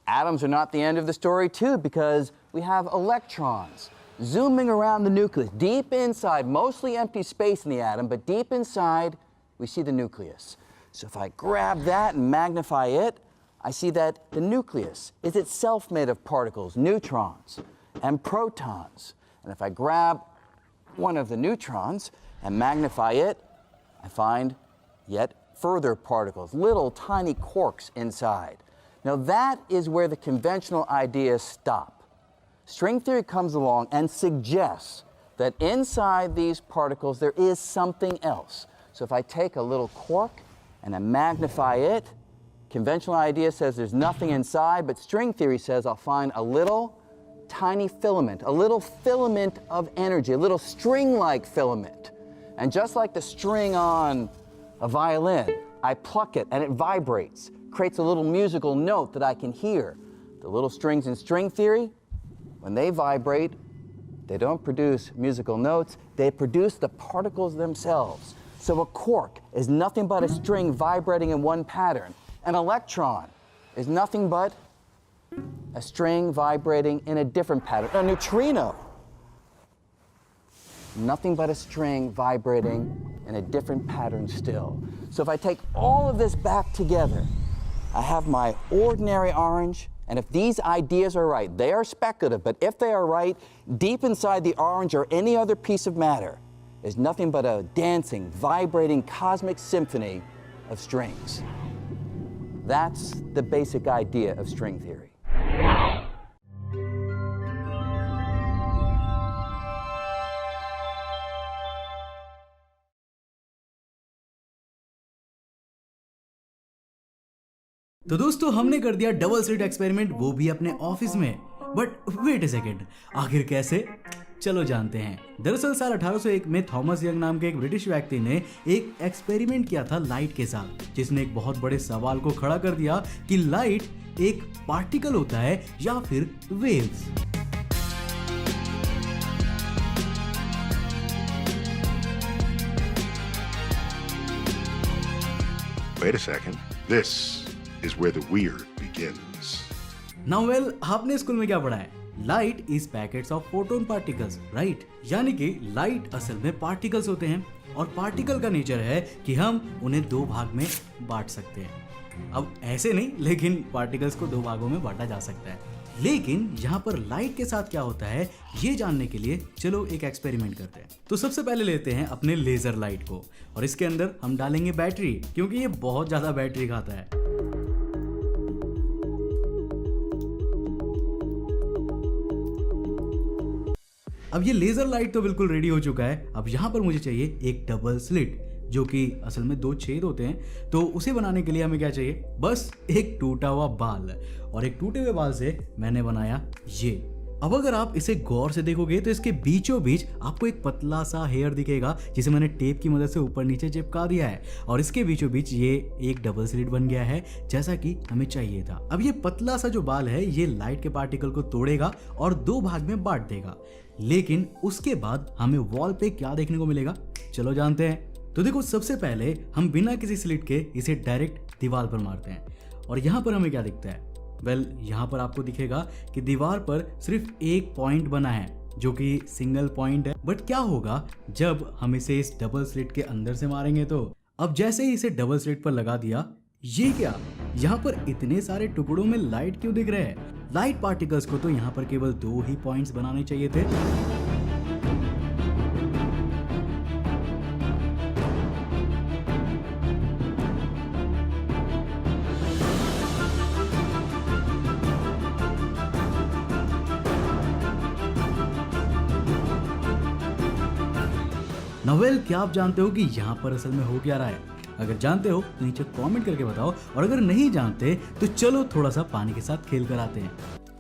Atoms are not the end of the story too, because we have electrons zooming around the nucleus. Deep inside, mostly empty space in the atom, but deep inside, we see the nucleus. So if I grab that and magnify it, I see that the nucleus is itself made of particles, neutrons and protons. And if I grab one of the neutrons and magnify it, I find yet further particles, little tiny quarks inside. Now that is where the conventional ideas stop. String theory comes along and suggests that inside these particles there is something else. So if I take a little quark and I magnify it, conventional idea says there's nothing inside, but string theory says I'll find a little tiny filament, a little filament of energy, a little string-like filament. And just like the string on a violin, I pluck it and it vibrates, creates a little musical note that I can hear. The little strings in string theory, when they vibrate, they don't produce musical notes, they produce the particles themselves. So a quark is nothing but a string vibrating in one pattern. An electron is nothing but a string vibrating in a different pattern. A neutrino, nothing but a string vibrating in a different pattern still. So if I take all of this back together, I have my ordinary orange, and if these ideas are right, they are speculative, but if they are right, deep inside the orange or any other piece of matter is nothing but a dancing, vibrating cosmic symphony of strings. That's the basic idea of string theory. तो दोस्तों हमने कर दिया डबल स्लिट एक्सपेरिमेंट, वो भी अपने ऑफिस में। बट वेट अ सेकेंड, आखिर कैसे? चलो जानते हैं। दरअसल साल 1801 में थॉमस यंग नाम के एक ब्रिटिश व्यक्ति ने एक एक्सपेरिमेंट किया था लाइट के साथ, जिसने एक बहुत बड़े सवाल को खड़ा कर दिया कि लाइट एक पार्टिकल होता है या फिर waves. Wait a second. This is where the weird begins. Now well, आपने स्कूल में क्या पढ़ा है? Light is packets of photon particles, right? यानी कि लाइट असल में पार्टिकल्स होते हैं, और पार्टिकल का नेचर है कि हम उन्हें दो भाग में बांट सकते हैं। अब ऐसे नहीं, लेकिन पार्टिकल्स को दो भागों में बांटा जा सकता है। लेकिन यहाँ पर लाइट के साथ क्या होता है, ये जानने के लिए चलो एक एक्सपेरिमेंट करते हैं। तो सबसे पहले लेते हैं अपने लेजर लाइट को, और इसके अंदर हम डालेंगे बैटरी, क्योंकि ये बहुत ज्यादा बैटरी खाता है। अब ये लेजर लाइट तो बिल्कुल रेडी हो चुका है। अब यहाँ पर मुझे चाहिए एक डबल स्लिट, जो कि असल में दो छेद होते हैं। तो उसे बनाने के लिए हमें क्या चाहिए? बस एक टूटा हुआ बाल, और एक टूटे हुए बाल से मैंने बनाया ये। अब अगर आप इसे गौर से देखोगे तो इसके बीचों बीच आपको एक पतला सा हेयर दिखेगा, जिसे मैंने टेप की मदद से ऊपर नीचे चिपका दिया है, और इसके बीचों बीच ये एक डबल स्लिट बन गया है, जैसा कि हमें चाहिए था। अब ये पतला सा जो बाल है, ये लाइट के पार्टिकल को तोड़ेगा और दो भाग में बांट देगा। लेकिन उसके बाद हमें वॉल पे क्या देखने को मिलेगा, चलो जानते हैं। तो देखो, सबसे पहले हम बिना किसी स्लिट के इसे डायरेक्ट दीवार पर मारते हैं, और यहाँ पर हमें क्या दिखता है? वेल, यहाँ पर आपको दिखेगा कि दीवार पर सिर्फ एक पॉइंट बना है, जो कि सिंगल पॉइंट है। बट क्या होगा जब हम इसे इस डबल स्लिट के अंदर से मारेंगे? तो अब जैसे ही इसे डबल स्लिट पर लगा दिया, ये क्या, यहाँ पर इतने सारे टुकड़ों में लाइट क्यों दिख रहे हैं? लाइट पार्टिकल्स को तो यहाँ पर केवल दो ही पॉइंट्स बनाने चाहिए थे। नवेल, क्या आप जानते हो कि यहाँ पर असल में हो क्या रहा है? अगर जानते हो तो नीचे कमेंट करके बताओ, और अगर नहीं जानते तो चलो थोड़ा सा पानी के साथ खेल कर आते हैं।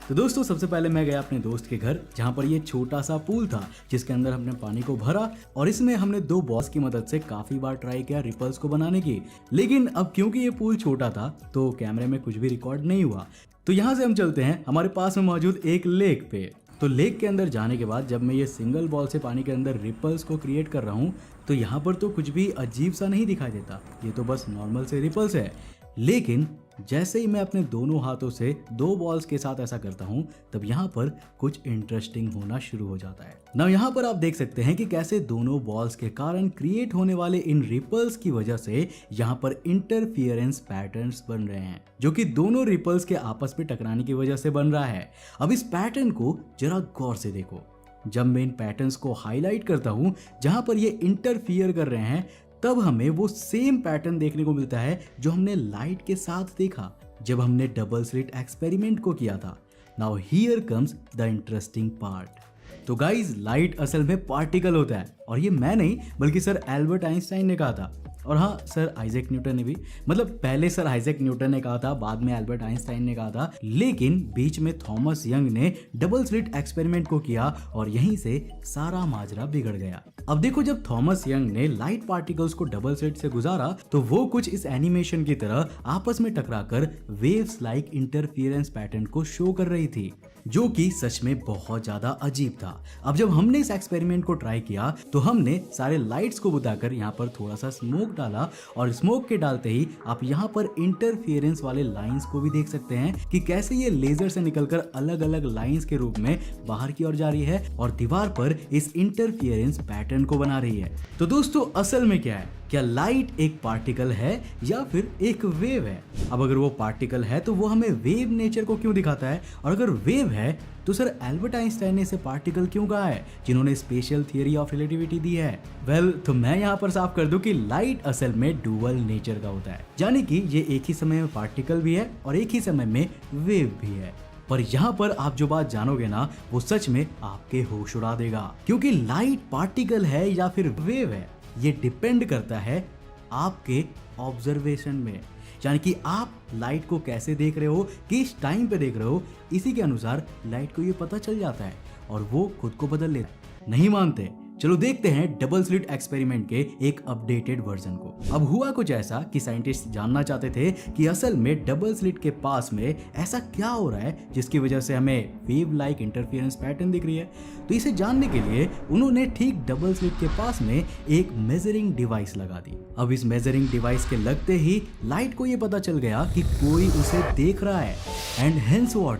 तो दोस्तों, सबसे पहले मैं गया अपने दोस्त के घर, जहाँ पर ये छोटा सा पूल था, जिसके अंदर हमने पानी को भरा, और इसमें हमने दो बॉल्स की मदद से काफी बार ट्राई किया रिपल्स को बनाने की। लेकिन अब क्योंकि ये पूल छोटा था तो कैमरे में कुछ भी रिकॉर्ड नहीं हुआ। तो यहाँ से हम चलते हैं हमारे पास में मौजूद एक लेक पे। तो लेक के अंदर जाने के बाद जब मैं ये सिंगल बॉल से पानी के अंदर रिपल्स को क्रिएट कर रहा हूँ, तो यहाँ पर तो कुछ भी अजीब सा नहीं दिखाई देता, ये तो बस नॉर्मल से रिपल्स है। लेकिन जैसे ही मैं अपने दोनों हाथों से 2 बॉल्स के साथ ऐसा करता हूं, तब यहाँ पर कुछ इंटरेस्टिंग होना शुरू हो जाता है। ना यहाँ पर आप देख सकते हैं कि कैसे दोनों बॉल्स के कारण क्रिएट होने वाले इन रिपल्स की वजह से यहाँ पर इंटरफियरेंस पैटर्न्स बन रहे हैं, जो कि दोनों रिपल्स के आपस में टकराने की वजह से बन रहा है। अब इस पैटर्न को जरा गौर से देखो। जब मैं इन पैटर्न्स को हाईलाइट करता हूँ जहाँ पर ये इंटरफियर कर रहे हैं, तब हमें वो सेम पैटर्न देखने को मिलता है जो हमने लाइट के साथ देखा जब हमने डबल स्लिट एक्सपेरिमेंट को किया था। Now here comes the interesting part. तो गाइज, लाइट असल में पार्टिकल होता है, और ये मैं नहीं बल्कि सर एल्बर्ट आइंस्टाइन ने कहा था। और हाँ, सर आइजैक न्यूटन ने भी, मतलब पहले सर आइजैक न्यूटन ने कहा था, बाद में एल्बर्ट आइंस्टाइन ने कहा था, लेकिन बीच में थॉमस यंग ने डबल स्लिट एक्सपेरिमेंट को किया और यहीं से सारा माजरा बिगड़ गया। अब देखो, जब थॉमस यंग ने लाइट पार्टिकल्स को डबल स्लिट से गुजारा तो वो कुछ इस एनिमेशन की तरह आपस में टकराकर वेव्स लाइक इंटरफियरेंस पैटर्न को शो कर रही थी, जो कि सच में बहुत ज्यादा अजीब था। अब जब हमने इस एक्सपेरिमेंट को ट्राई किया तो हमने सारे लाइट्स को बुझाकर यहाँ पर थोड़ा सा स्मोक डाला, और स्मोक के डालते ही आप यहाँ पर इंटरफियरेंस वाले लाइंस को भी देख सकते हैं कि कैसे ये लेजर से निकलकर अलग अलग लाइंस के रूप में बाहर की ओर जा रही है और दीवार पर इस इंटरफियरेंस पैटर्न को बना रही है। तो दोस्तों, असल में क्या है? क्या लाइट एक पार्टिकल है या फिर एक वेव है? अब अगर वो पार्टिकल है तो वो हमें वेव नेचर को क्यों दिखाता है, और अगर वेव है तो सर एल्बर्ट आइंस्टाइन ने इसे पार्टिकल क्यों कहा है, जिन्होंने स्पेशल थियरी ऑफ रिलेटिविटी दी है? वेल, तो मैं यहाँ पर साफ कर दूं कि लाइट असल में डुअल नेचर का होता है, यानी कि ये एक ही समय में पार्टिकल भी है और एक ही समय में वेव भी है। पर यहाँ पर आप जो बात जानोगे ना, वो सच में आपके होश उड़ा देगा, क्योंकि लाइट पार्टिकल है या फिर वेव है, ये डिपेंड करता है आपके ऑब्जर्वेशन में, यानी कि आप लाइट को कैसे देख रहे हो, किस टाइम पे देख रहे हो, इसी के अनुसार लाइट को ये पता चल जाता है और वो खुद को बदल लेता है। नहीं मानते? चलो देखते हैं डबल स्लिट एक्सपेरिमेंट के एक अपडेटेड वर्जन को। अब हुआ कुछ ऐसा कि साइंटिस्ट जानना चाहते थे कि असल में डबल स्लिट के पास में ऐसा क्या हो रहा है जिसकी वजह से हमें वेव लाइक इंटरफियरेंस पैटर्न दिख रही है। तो इसे जानने के लिए उन्होंने ठीक डबल स्लिट के पास में एक मेजरिंग डिवाइस लगा दी। अब इस मेजरिंग डिवाइस के लगते ही लाइट को ये पता चल गया कि कोई उसे देख रहा है, एंड हेंस व्हाट,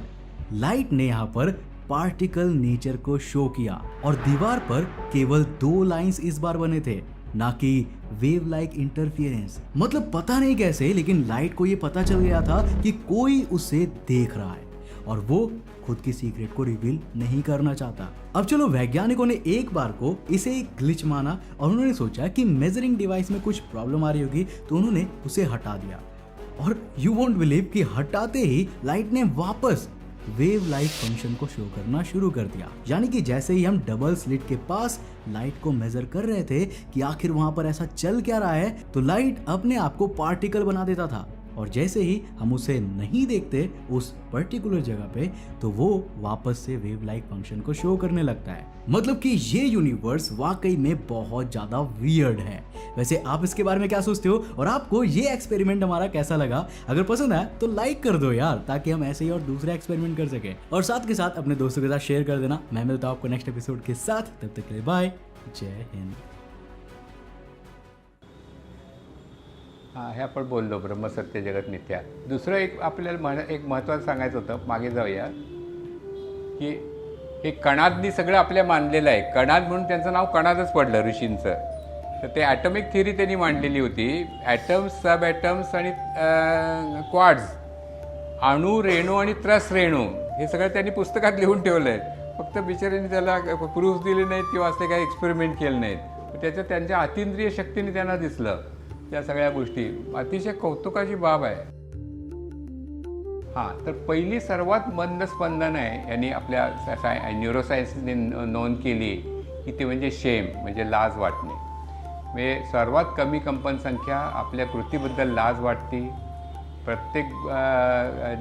लाइट ने यहाँ पर पार्टिकल नेचर को शो किया और दीवार पर केवल 2 लाइंस इस बार बने थे, ना कि वेव लाइक इंटरफियरेंस। मतलब पता नहीं कैसे, लेकिन लाइट को ये पता चल गया था कि कोई उसे देख रहा है और वो खुद की सीक्रेट को रिवील नहीं करना चाहता। अब चलो, वैज्ञानिकों ने एक बार को इसे एक ग्लिच माना और उन्होंने सोचा कि मेजरिंग डिवाइस में कुछ प्रॉब्लम आ रही होगी, तो उन्होंने उसे हटा दिया। और यू वोंट बिलीव कि हटाते ही लाइट ने वापस वेव लाइक फंक्शन को शो करना शुरू कर दिया। यानी कि जैसे ही हम डबल स्लिट के पास लाइट को मेजर कर रहे थे कि आखिर वहां पर ऐसा चल क्या रहा है, तो लाइट अपने आप को पार्टिकल बना देता था, और जैसे ही हम उसे नहीं देखते उस पर्टिकुलर जगह पे, तो वो वापस से वेव लाइक फंक्शन को शो करने लगता है। मतलब कि ये यूनिवर्स वाकई में बहुत ज्यादा वियर्ड है। वैसे आप इसके बारे में क्या सोचते हो, और आपको ये एक्सपेरिमेंट हमारा कैसा लगा? अगर पसंद आया तो लाइक कर दो यार, ताकि हम ऐसे ही और दूसरे एक्सपेरिमेंट कर सके, और साथ के साथ अपने दोस्तों के साथ शेयर कर देना। मैं मिलता हूं आपको नेक्स्ट एपिसोड के साथ, तब तक के लिए बाय, जय हिंद। हां, हे आपण बोललो ब्रह्मसत्य जगत मिथ्या. दुसरं एक आपल्याला एक महत्त्वाचं सांगायचं होतं, मागे जाऊया, की हे कणादनी सगळं आपल्या मानलेलं आहे. कणाद म्हणून त्यांचं नाव कणादच पडलं ऋषींचं. तर ते ॲटॉमिक थिअरी त्यांनी मांडलेली होती. ॲटम्स, सब ॲटम्स आणि क्वाड्स, अणू, रेणू आणि त्रस रेणू, हे सगळं त्यांनी पुस्तकात लिहून ठेवलं आहे. फक्त बिचाऱ्यांनी त्याला प्रूफ दिले नाहीत किंवा असे काही एक्सपेरिमेंट केले नाहीत. त्याचं त्यांच्या अतिंद्रिय शक्तीने त्यांना दिसलं त्या सगळ्या गोष्टी. अतिशय कौतुकाची बाब आहे. हां, तर पहिली सर्वात मंद स्पंदन आहे यांनी आपल्या न्यूरोसायन्सने नोंद केली की ते म्हणजे शेम, म्हणजे लाज वाटणे. म्हणजे सर्वात कमी कंपन संख्या आपल्या कृतीबद्दल लाज वाटते. प्रत्येक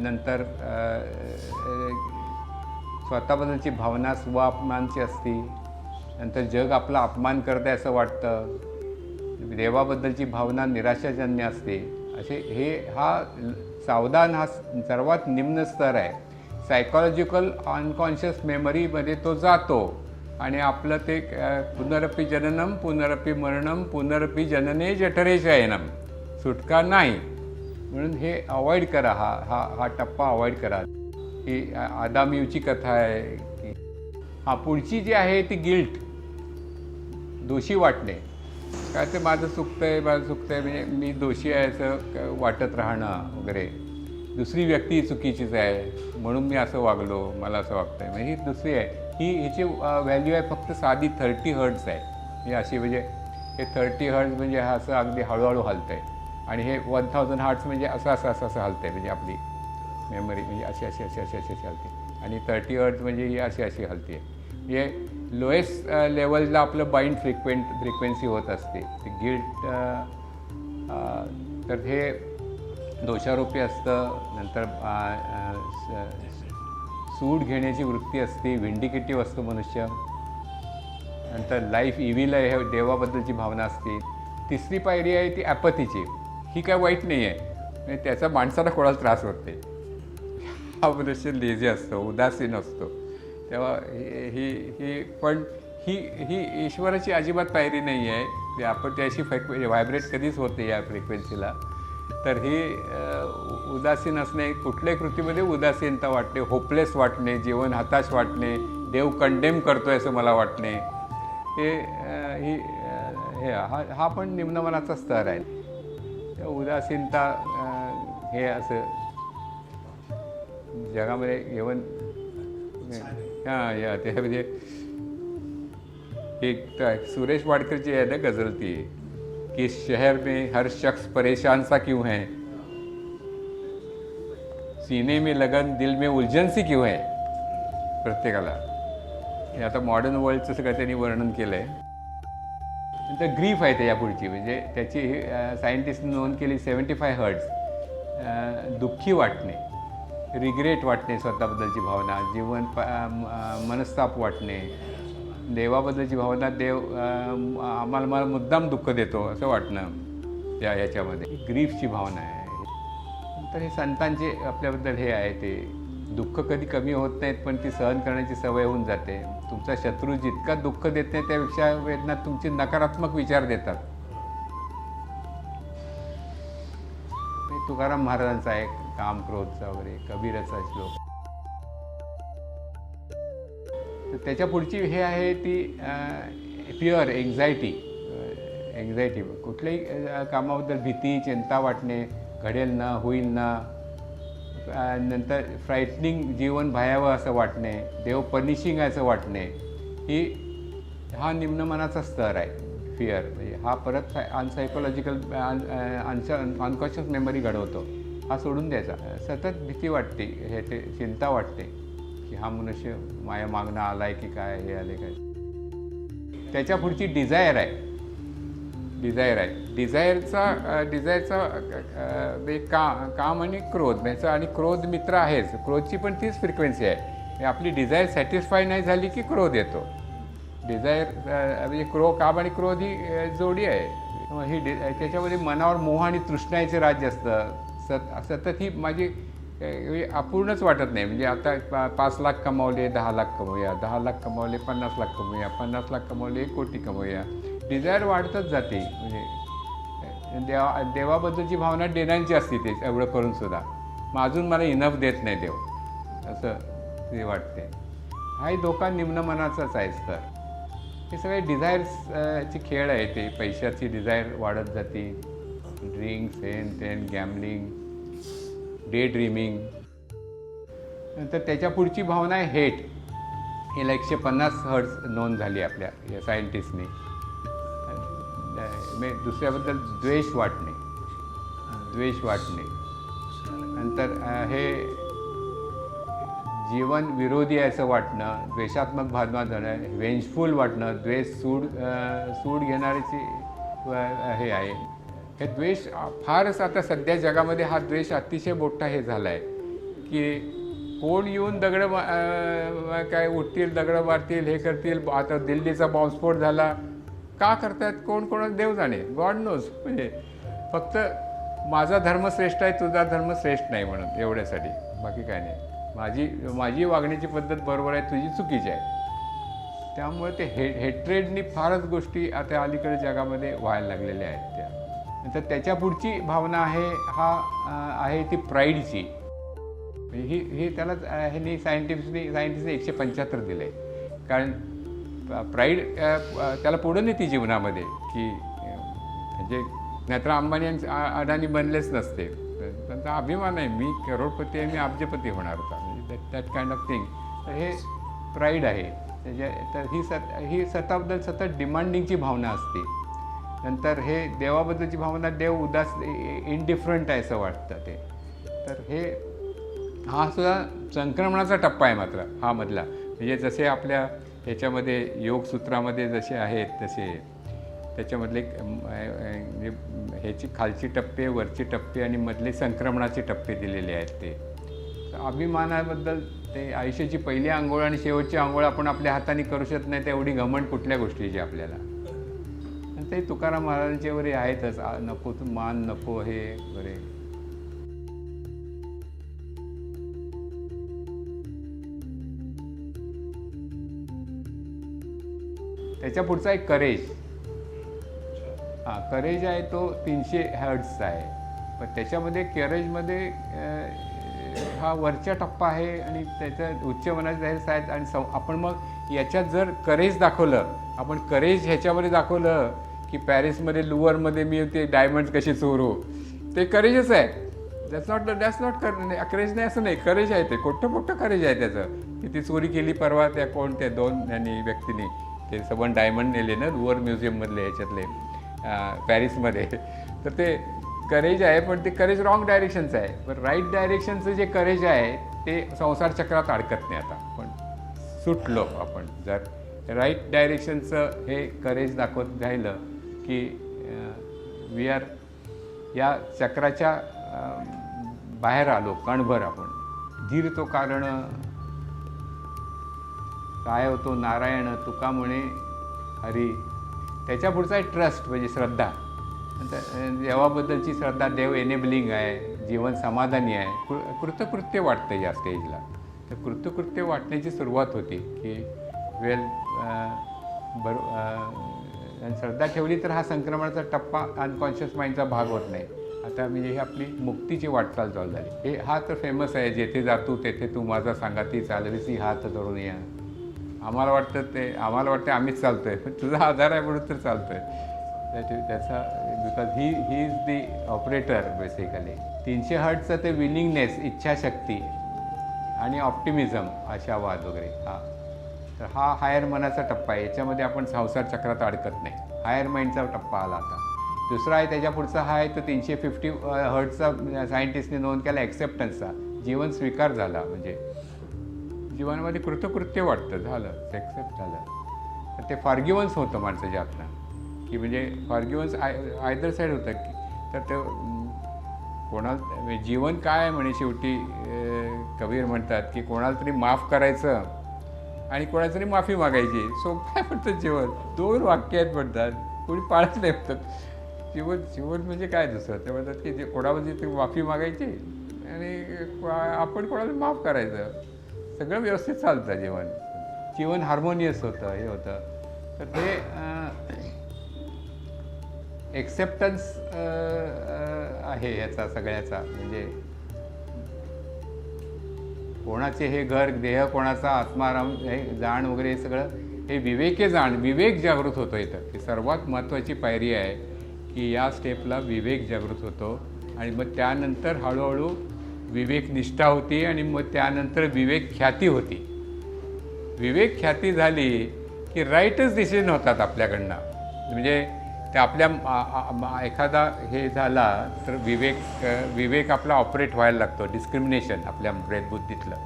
नंतर स्वतःबद्दलची भावना स्वाभिमानाची असते. नंतर जग आपला अपमान करते असं वाटतं. देवाबद्दलची भावना निराशाजन्य असते. हा सावधान हा सर्वात निम्न स्तर आहे. सायकोलॉजिकल अनकॉन्शियस मेमरीमध्ये तो जातो आणि आपलं ते पुनरपि जननम पुनरपि मरणम पुनरपि जनने जठरे शयनम, सुटका नाही. म्हणून हे अवॉइड करा, हा टप्पा अवॉइड करा. ही आदाम ईवची कथा आहे की पुढची जी आहे ती गिल्ट, दोषी वाटणे. काय ते माझं चुकतंय म्हणजे मी दोषी आहे असं वाटत राहणं वगैरे. दुसरी व्यक्ती चुकीचीच आहे म्हणून मी असं वागलो, मला असं वागतंय. म्हणजे ही दुसरी आहे. हिची व्हॅल्यू आहे फक्त साधी 30 हर्ट्ज आहे. हे अशी म्हणजे हे 30 हर्ट्ज म्हणजे हा असं अगदी हळूहळू हलतं आहे. आणि हे 1000 हर्ट्ज म्हणजे असं हलतं आहे. म्हणजे आपली मेमरी म्हणजे अशी हलते. आणि 30 हर्ट्ज म्हणजे ही अशी हलते. हे लोएस्ट लेवलला आपलं बाइंड फ्रिक्वेन्सी होत असते. ते गिल्ट तर हे दोषारोपी असतं. नंतर सूड घेण्याची वृत्ती असते, व्हिंडिकेटिव्ह असतो मनुष्य. नंतर लाईफ इव्हिल आहे, हे देवाबद्दलची भावना असते. तिसरी पायरी आहे ती ॲपथीची. ही काय वाईट नाही आहे, म्हणजे त्याचा माणसाला कोणाला त्रास होत नाही. हा मनुष्य लेझी असतो, उदासीन असतो. तेव्हा ही ईश्वराची अजिबात पायरी नाही आहे. आपण त्याशी व्हायब्रेट कधीच होत नाही या फ्रिक्वेन्सीला. तर ही उदासीन असणे, कुठल्याही कृतीमध्ये उदासीनता वाटणे, होपलेस वाटणे, जीवन हताश वाटणे, देव कंडेम करतोय असं मला वाटणे, हा पण निम्नमनाचा स्तर आहे. उदासीनता हे असं जगामध्ये इव्हन ते म्हणजे एक सुरेश वाडकरची आहे ना गझल ती कि शहर में हर शख्स परेशान सा क्यों है, सीने में लगन दिल में उलझन सी क्यों है. प्रत्येकाला हे आता मॉडर्न वर्ल्डचं सगळं त्यांनी वर्णन केलं आहे. नंतर ग्रीफ आहे त्याच्या पुढची, म्हणजे त्याची सायंटिस्टने नोंद केली 75 हर्ट्ज. दुःखी वाटणे, रिग्रेट वाटणे, स्वतःबद्दलची भावना, जीवन मनस्ताप वाटणे, देवाबद्दलची भावना, देव मला मुद्दाम दुःख देतो असं वाटणं, ह्याच्यामध्ये ग्रीफची भावना आहे. नंतर हे संतांचे आपल्याबद्दल हे आहे ते दुःख कधी कमी होत नाहीत, पण ती सहन करण्याची सवय होऊन जाते. तुमचा शत्रू जितका दुःख देत नाही त्यापेक्षा वेदना तुमचे नकारात्मक विचार देतात. तुकाराम महाराजांचा आहे काम क्रोधचा वगैरे, कबीराचा श्लोक. तर त्याच्या पुढची हे आहे ती फिअर, एन्झायटी. कुठल्याही कामाबद्दल भीती, चिंता वाटणे, घडेल ना, होईल ना. नंतर फ्रायटनिंग, जीवन भयावह असं वाटणे, देव पनिशिंग असं वाटणे, हा निम्नमनाचा स्तर आहे. फिअर म्हणजे हा परत अनसायकोलॉजिकल अनकॉन्शियस मेमरी घडवतो. हा सोडून द्यायचा. सतत भीती वाटते, ते चिंता वाटते की हा मनुष्य माझ्या मागणं आला आहे की काय, हे आले काय. त्याच्या पुढची डिझायर आहे. डिझायरचा काम आणि क्रोध ह्याचा, आणि क्रोध मित्र आहेच. क्रोधची पण तीच फ्रिक्वेन्सी आहे. आपली डिझायर सॅटिस्फाय नाही झाली की क्रोध येतो. डिझायर म्हणजे काम आणि क्रोध ही जोडी आहे. ही त्याच्यामध्ये मनावर मोह आणि तृष्णाचे राज्य असतं. सतत ही माझी अपूर्णच वाटत नाही. म्हणजे आता 5 लाख कमावले 10 लाख कमवूया, 10 लाख कमावले 50 लाख कमवूया, 50 लाख कमावले 1 कोटी कमवूया. डिझायर वाढतच जाते. म्हणजे देवाबद्दलची भावना देण्याची असते ते एवढं करून सुद्धा. मग अजून मला इनफ देत नाही देव, असं ते वाटते. हाही धोका निम्न मनाचाच आहे स्तर. हे सगळे डिझायर्सची खेळ आहे. ते पैशाची डिझायर वाढत जाते. ड्रिंक्स, हेन गॅमलिंग, डे ड्रीमिंग. नंतर त्याच्या पुढची भावना आहे हेट. हिला 150 हर्ट्ज नोंद झाली आपल्या या सायंटिस्टनी. दुसऱ्याबद्दल द्वेष वाटणे. नंतर हे जीवन विरोधी आहे असं वाटणं, द्वेषात्मक भावना झालं, वेंजफुल वाटणं, द्वेष सूड घेणाऱ्याची हे आहे. हे द्वेष फारच आता सध्या जगामध्ये हा द्वेष अतिशय मोठा हे झाला आहे की कोण येऊन दगडं काय उठतील, दगडं मारतील, हे करतील. आता दिल्लीचा बॉम्बस्फोट झाला, का करतात कोण कोणाला देव जाणे, गॉड नोज. म्हणजे फक्त माझा धर्म श्रेष्ठ आहे, तुझा धर्म श्रेष्ठ नाही म्हणून, एवढ्यासाठी, बाकी काय नाही. माझी वागण्याची पद्धत बरोबर आहे, तुझी चुकीची आहे. त्यामुळे ते हेट्रेडनी फारच गोष्टी आता अलीकडे जगामध्ये व्हायला लागलेल्या आहेत. त्या तर त्याच्या पुढची भावना आहे आहे ती प्राईडची. ही त्याला ह्यांनी सायंटिस्टने 175 दिलं आहे. कारण प्राईड त्याला पुढं नेते जीवनामध्ये, की म्हणजे नाहीतर अंबानी अडाणी बनलेच नसते. त्यांचा अभिमान आहे, मी करोडपती आहे, मी अब्जपती होणार होता, म्हणजे दॅट काइंड ऑफ थिंग. तर हे प्राईड आहे. तर ही स्वतःबद्दल सतत डिमांडिंगची भावना असते. नंतर हे देवाबद्दलची भावना, देव उदास इनडिफरंट आहे असं वाटतं ते. तर हा सुद्धा संक्रमणाचा टप्पा आहे मात्र हा मधला. म्हणजे जसे आपल्या ह्याच्यामध्ये योगसूत्रामध्ये जसे आहेत तसे त्याच्यामधले ह्याची खालची टप्पे, वरची टप्पे आणि मधले संक्रमणाचे टप्पे दिलेले आहेत. ते अभिमानाबद्दल, ते आयुष्याची पहिली आंघोळ आणि शेवटची आंघोळ आपण आपल्या हाताने करू शकत नाही, तेवढी घमंड कुठल्या गोष्टीची आपल्याला. आणि ते तुकाराम महाराजांचे वगैरे आहेतच, नको तू मान नको हे बरे. त्याच्या पुढचा एक करेज. करेज आहे तो 300 हर्ट्जचा आहे. पण त्याच्यामध्ये करेजमध्ये हा वरच्या टप्पा आहे आणि त्याच्या उच्च मनाचे आहेत. आणि आपण मग याच्यात जर करेज दाखवलं, आपण करेज ह्याच्यामध्ये दाखवलं की पॅरिसमध्ये लुवरमध्ये मी ते डायमंड्स कसे चोरू, ते करेजच आहे. दॅट्स नॉट करेज नाही असं नाही, करेज आहे ते. मोठं करेज आहे त्याचं, की ती चोरी केली परवा त्या कोणत्या 2 व्यक्तींनी ते 7 डायमंड नेले ना लुवर म्युझियममधले ह्याच्यातले पॅरिसमध्ये. तर ते करेज आहे, पण ते करेज रॉंग डायरेक्शनचं आहे. पण राईट डायरेक्शनचं जे करेज आहे ते संसार चक्रात अडकत नाही. आता पण सुटलो आपण जर राईट डायरेक्शनचं हे करेज दाखवत राहिलं की वी आर या चक्राच्या बाहेर आलो कणभर आपण. धीर तो कारण काय होतो नारायण तुका म्हणे हरी. त्याच्या पुढचा आहे ट्रस्ट, म्हणजे श्रद्धा. देवाबद्दलची श्रद्धा, देव एनेबलिंग आहे, जीवन समाधानी आहे. कृतकृत्य वाटतं या स्टेजला. तर कृतकृत्य वाटण्याची सुरुवात होती की आणि श्रद्धा ठेवली तर हा संक्रमणाचा टप्पा अनकॉन्शियस माइंडचा भाग होत नाही. आता म्हणजे ही आपली मुक्तीची वाटचाल चालू झाली. हा तर फेमस आहे, जेथे जातो तेथे तू माझा सांगाती चालवीसी हात धरून या. आम्हाला वाटतं आम्हीच चालतो आहे, पण तुझा आधार आहे म्हणून तर चालतो आहे. त्याचा because he is the operator basically. 300 हर्ट्जचं ते विलिंगनेस, इच्छाशक्ती आणि ऑप्टिमिझम, आशावाद वगैरे. तर हा हायर मनाचा टप्पा आहे. याच्यामध्ये आपण संसार चक्रात अडकत नाही. हायर माइंडचा टप्पा आला आता. दुसरा आहे त्याच्या पुढचा हा आहे तो 350 हर्ट्जचा सायंटिस्टने नोंद केला ॲक्सेप्टन्सचा. जीवन स्वीकार झाला, म्हणजे जीवनामध्ये कृतकृत्य वाटतं, झालं ॲक्सेप्ट झालं. तर ते फॉरगिव्हन्स होतं माणसाच्या आतनं, की म्हणजे फॉरगिव्हन्स आयदर साईड होतं की. तर ते कोणाला जीवन काय आहे म्हणे शेवटी कबीर म्हणतात की कोणाला तरी माफ करायचं आणि कोणाला तरी माफी मागायची. सोपं आहे म्हणतात जीवन. 2 वाक्य आहेत म्हणतात, कोणी पाळत नाही म्हणतात. जीवन म्हणजे काय दुसरं. ते म्हणतात की जे कोणामध्ये तरी माफी मागायची आणि आपण कोणाला माफ करायचं. सगळं व्यवस्थित चालतं जीवन हार्मोनियस होतं, हे होतं. तर ते एक्सेप्टन्स आहे याचा सगळ्याचा. म्हणजे कोणाचे हे घर, देह कोणाचा, आत्माराम हे जाण वगैरे, हे सगळं हे विवेक जागृत होतो इथं. ही सर्वात महत्त्वाची पायरी आहे की या स्टेपला विवेक जागृत होतो. आणि मग त्यानंतर हळूहळू विवेक निष्ठा होती आणि मग त्यानंतर विवेक ख्याती होती. विवेक ख्याती झाली की राईटच डिसिजन होतात आपल्याकडनं. म्हणजे ते आपल्या एखादा हे झाला तर विवेक आपला ऑपरेट व्हायला लागतो. डिस्क्रिमिनेशन आपल्या बुद्धीतलं,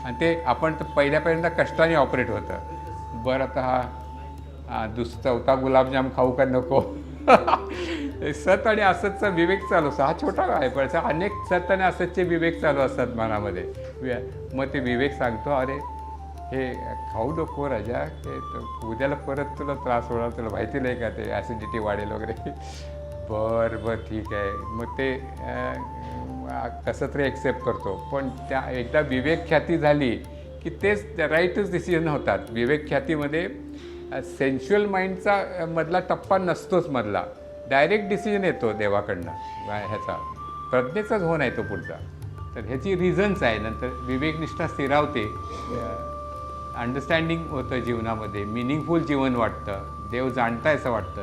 आणि ते आपण तर पहिल्यांदा कष्टाने ऑपरेट होतं. बरं आता हा चौथा गुलाबजाम खाऊ का नको. सत आणि असतचा विवेक चालू असतो. हा छोटा आहे पण अनेक सत आणि असतचे विवेक चालू असतात मनामध्ये. मग ते विवेक सांगतो अरे हे खाऊ नको राजा, ते उद्याला परत तुला त्रास होणार, तुला माहिती नाही का ते ॲसिडिटी वाढेल वगैरे. बरं ठीक आहे. मग ते कसं तरी ॲक्सेप्ट करतो. पण त्या एकदा विवेक ख्याती झाली की तेच राईटच डिसिजन होतात. विवेक ख्यातीमध्ये सेन्शुअल माइंडचा मधला टप्पा नसतोच मधला. डायरेक्ट डिसिजन येतो देवाकडनं ह्याचा प्रज्ञेचा झोन आहे तो पुढचा. तर ह्याची रिझन्स आहे. नंतर विवेकनिष्ठा स्थिरावते, अंडरस्टँडिंग होतं जीवनामध्ये, मिनिंगफुल जीवन वाटतं, देव जाणताय असं वाटतं.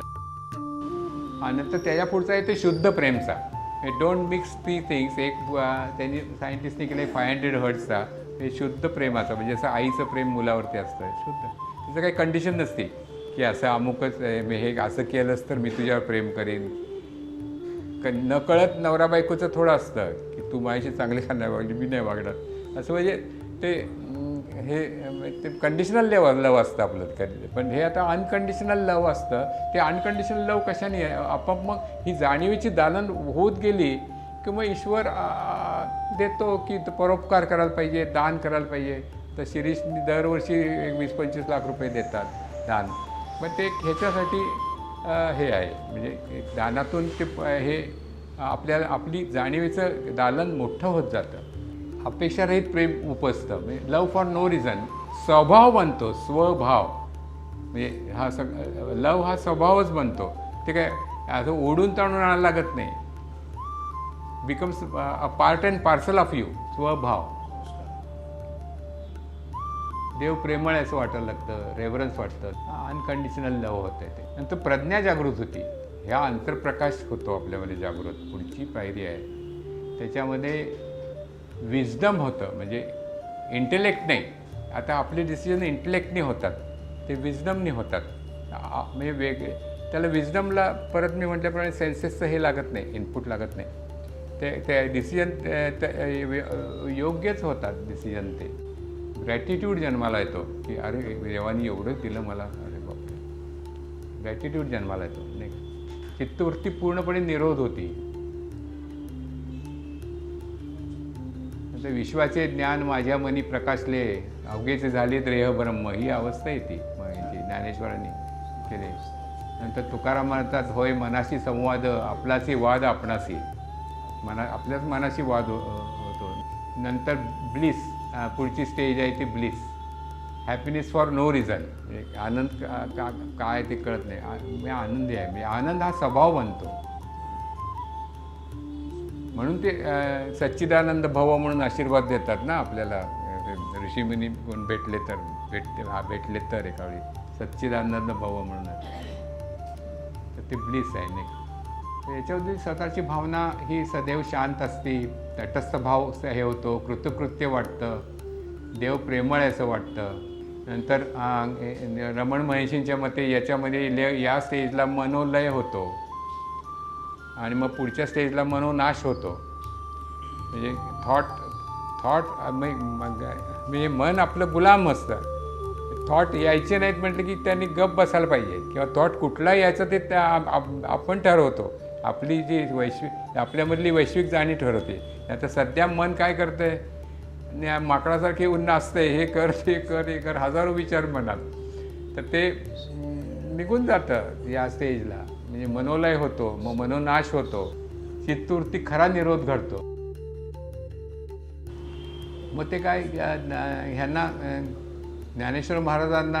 आणि नंतर त्याच्या पुढचा आहे ते शुद्ध प्रेमचा. Don't mix three things. एक त्यांनी सायंटिस्टने केलं 500 हर्ट्जचा, हे शुद्ध प्रेमाचं, म्हणजे असं आईचं प्रेम मुलावरती असतं शुद्ध. त्याचं काही कंडिशन नसते की असं अमुकच मी हे असं केलंच तर मी तुझ्यावर प्रेम करीन. नकळत नवरा बायकोचं थोडं असतं की तू माझ्याशी चांगली का नाही वागली, मी नाही वागणार असं, म्हणजे ते हे कंडिशनल लव असतं आपलं कधी. पण हे आता अनकंडिशनल लव असतं. ते अनकंडिशनल लव कशाने आहे, आपण मग ही जाणीवेची दालन होत गेली की मग ईश्वर देतो की परोपकार करायला पाहिजे, दान करायला पाहिजे. तर शिरीषनी दरवर्षी 20-25 लाख रुपये देतात दान. मग ते ह्याच्यासाठी हे आहे, म्हणजे दानातून ते हे आपल्याला आपली जाणीवेचं दालन मोठं होत जातं. अपेक्षारहित प्रेम उपजतं, म्हणजे लव फॉर नो रिझन. स्वभाव बनतो, स्वभाव, म्हणजे हा लव हा स्वभावच बनतो. ते काय असं ओढून ताणून आणायला लागत नाही. Becomes a part and parcel of you. स्वभाव. देव प्रेमळ असं वाटायला लागतं, रेव्हरन्स वाटतं, अनकंडिशनल लव होतं ते. नंतर प्रज्ञा जागृत होती. ह्या अंतरप्रकाश होतो आपल्यामध्ये जागृत. पुढची पायरी आहे त्याच्यामध्ये विजडम होतं, म्हणजे इंटेलेक्ट नाही. आता आपले डिसिजन इंटेलेक्टने होतात, ते विजडमने होतात. म्हणजे वेगळे त्याला विजडमला परत मी म्हटल्याप्रमाणे सेन्सेसचं हे लागत नाही, इनपुट लागत नाही. ते डिसिजन योग्यच होतात डिसिजन. ते ग्रॅटिट्यूड जन्माला येतो की अरे देवानी एवढं दिलं मला, अरे बापरे. ग्रॅटिट्यूड जन्माला येतो. नेक्स्ट चित्तवृत्ती पूर्णपणे निरोध होती. विश्वाचे ज्ञान माझ्या मनी प्रकाशले, अवघेचे झाले रेह ब्रह्म, ही अवस्था येते याची ज्ञानेश्वरांनी केली. नंतर तुकाराम म्हणतात, होय मनाशी संवाद, आपलाची वाद आपणाशी. आपल्याच मनाशी वाद होतो. नंतर ब्लिस, पुढची स्टेज आहे ती bliss. Happiness for no reason, म्हणजे आनंद काय ते कळत नाही, मी आनंदी आहे. म्हणजे आनंद हा स्वभाव बनतो. म्हणून ते सच्चिदानंद भव म्हणून आशीर्वाद देतात ना आपल्याला. ऋषीमुनी कोण भेटले तर भेटले तर एका वेळी सच्चिदानंद भव म्हणून. तर ते ब्लिस आहे. नेक्स्ट याच्यामध्ये स्वतःची भावना ही सदैव शांत असते, तटस्थ भाव हे होतो, कृतकृत्य वाटतं, देव प्रेमळ असं वाटतं. नंतर रमण महर्षींच्या मते याच्यामध्ये या स्टेजला मनोलय होतो आणि मग पुढच्या स्टेजला मनोनाश होतो. म्हणजे थॉट म्हणजे मन आपलं गुलाम असतं. थॉट यायचे नाहीत म्हटलं की त्यांनी गप बसायला पाहिजे, किंवा थॉट कुठला यायचं ते आपण ठरवतो. आपली जी आपल्यामधली वैश्विक जाणीव ठरवते. आता सध्या मन काय करतं आहे, माकडासारखे उन्हा असतंय, हे कर ते कर हे कर, हजारो विचार मनात. तर ते निघून जातं या स्टेजला. म्हणजे मनोलय होतो, मग मनोनाश होतो, चित्तवृत्ती खरा निरोध घडतो. मग ते काय ह्यांना ज्ञानेश्वर महाराजांना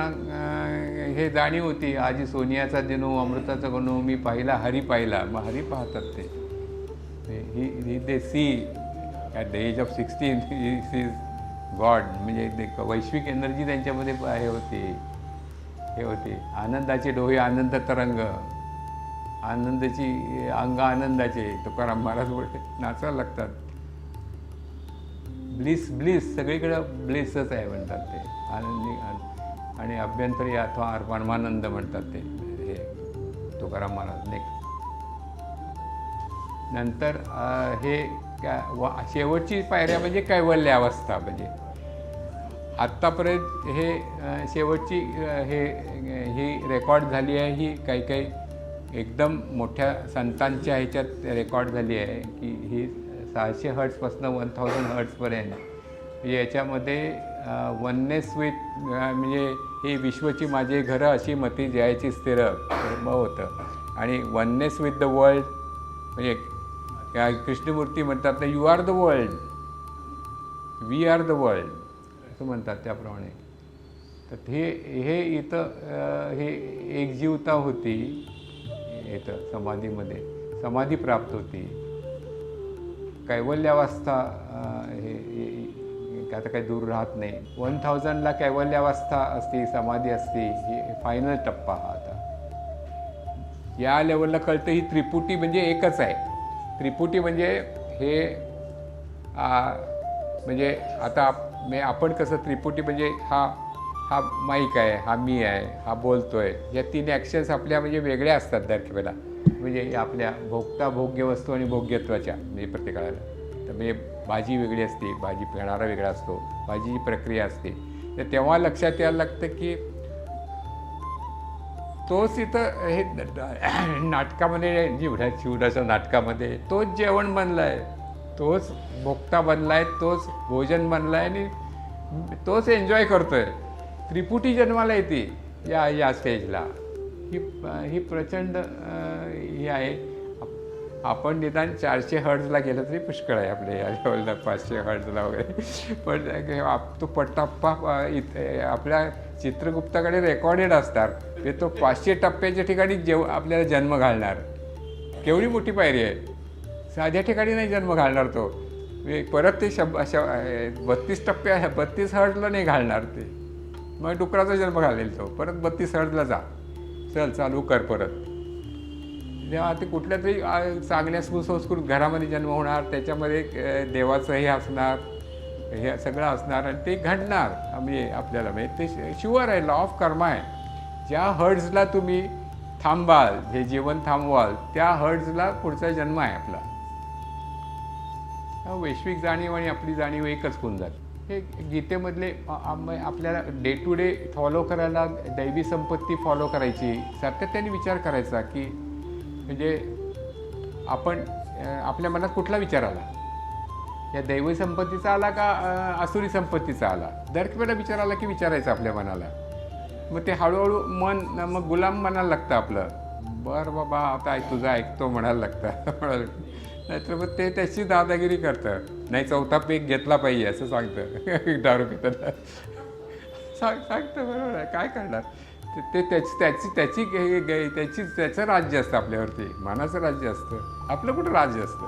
हे जाणीव होती, आजी सोनियाचा जणू अमृताचा गणू, मी पाहिला हरी पाहिला. मग हरी पाहतात ते ही they see at the age of 16 he sees God. म्हणजे वैश्विक एनर्जी त्यांच्यामध्ये हे होती. आनंदाचे डोळे आनंद तरंग, आनंदाची अंग आनंदाचे. तुकाराम महाराज बोलते नाचायला लागतात. ब्लिस सगळीकडं ब्लिसच आहे म्हणतात ते. आनंदी आणि अभ्यंतरी अथवा परमानंद म्हणतात ते हे तुकाराम महाराज. नंतर हे शेवटची पायऱ्या म्हणजे कैवल्य अवस्था. म्हणजे आत्तापर्यंत हे शेवटची ही रेकॉर्ड झाली आहे. ही काही एकदम मोठ्या संतांच्या ह्याच्यात रेकॉर्ड झाली आहे की ही 600 हर्ट्सपासून 1000 हर्ट्सपर्यंत. म्हणजे याच्यामध्ये वननेस विथ म्हणजे ही विश्वची माझे घरं अशी मती जयाची स्थिर होतं. आणि वननेस विथ द वर्ल्ड, म्हणजे कृष्णमूर्ती म्हणतात ना, you are the world, we are the world असं म्हणतात त्याप्रमाणे. तर हे इथं हे एकजीवता होती. येतं समाधीमध्ये, समाधी प्राप्त होती, कैवल्यावस्था आता काही दूर राहत नाही. 1000ला कैवल्यावस्था असते, समाधी असते, ही फायनल टप्पा हा आता. या लेवलला कळतं ही त्रिपुटी म्हणजे एकच आहे. त्रिपुटी म्हणजे हे म्हणजे आता आपण कसं त्रिपुटी म्हणजे हा माईक आहे, हा मी आहे, हा बोलतोय, या 3 ॲक्शन्स आपल्या म्हणजे वेगळ्या असतात दरवेळेला, म्हणजे आपल्या भोगता भोग्य वस्तू आणि भोग्यत्वाच्या म्हणजे प्रत्येकाला. तर म्हणजे भाजी वेगळी असते, भाजी पिणारा वेगळा असतो, भाजीची प्रक्रिया असते. तर तेव्हा लक्षात यायला लागतं की तोच इथं हे नाटकामध्ये शिवराच्या नाटकामध्ये तोच जेवण बनलं आहे, तोच भोगता बनला आहे, तोच भोजन बनलं आहे आणि तोच एन्जॉय करतो आहे. त्रिपुटी जन्माला येते या स्टेजला. ही प्रचंड ही आहे. आपण निदान 400 हर्ट्जला गेलं तरी पुष्कळ आहे आपल्या या लेवलला, 500 हर्ट्जला वगैरे. पण तो टप्पा इथे आपल्या चित्रगुप्ताकडे रेकॉर्डेड असतात. ते तो 500 टप्प्याच्या ठिकाणी आपल्याला जन्म घालणार. केवढी मोठी पायरी आहे. साध्या ठिकाणी नाही जन्म घालणार तो. परत ते 32 टप्प्या 32 हर्ट्जला नाही घालणार ते. मग डुकराचा जन्म घालेल तो. परत 32 हर्ट्जला जा, चल चालू कर परत. तेव्हा ते कुठल्या तरी चांगल्या सुसंस्कृत घरामध्ये जन्म होणार, त्याच्यामध्ये देवाचंही असणार, हे सगळं असणार आणि ते घडणार. आम्ही आपल्याला म्हणजे ते शुअर आहे, लॉ ऑफ कर्मा आहे. ज्या हर्ट्जला तुम्ही थांबाल, हे जीवन थांबवाल, त्या हर्ट्जला पुढचा जन्म आहे आपला. वैश्विक जाणीव आणि आपली जाणीव एकच होऊन जाते. हे गीतेमधले आपल्याला डे टू डे फॉलो करायला, दैवी संपत्ती फॉलो करायची, सातत्याने विचार करायचा की म्हणजे आपण आपल्या मनात कुठला विचार आला, या दैवी संपत्तीचा आला का आसुरी संपत्तीचा आला. दरवेळेला विचार आला की विचारायचं आपल्या मनाला. मग ते हळूहळू मन मग गुलाम म्हणायला लागतं आपलं. बरं बाबा आता तुझं ऐकतो म्हणायला लागतं. नाहीतर मग ते त्याची दादागिरी करतं. नाही 4था पेक घेतला पाहिजे असं सांगतं दारू पिताना. सांगतं बरोबर आहे, काय करणार. ते त्याचं राज्य असतं आपल्यावरती, मनाचं राज्य असतं. आपलं कुठं राज्य असतं.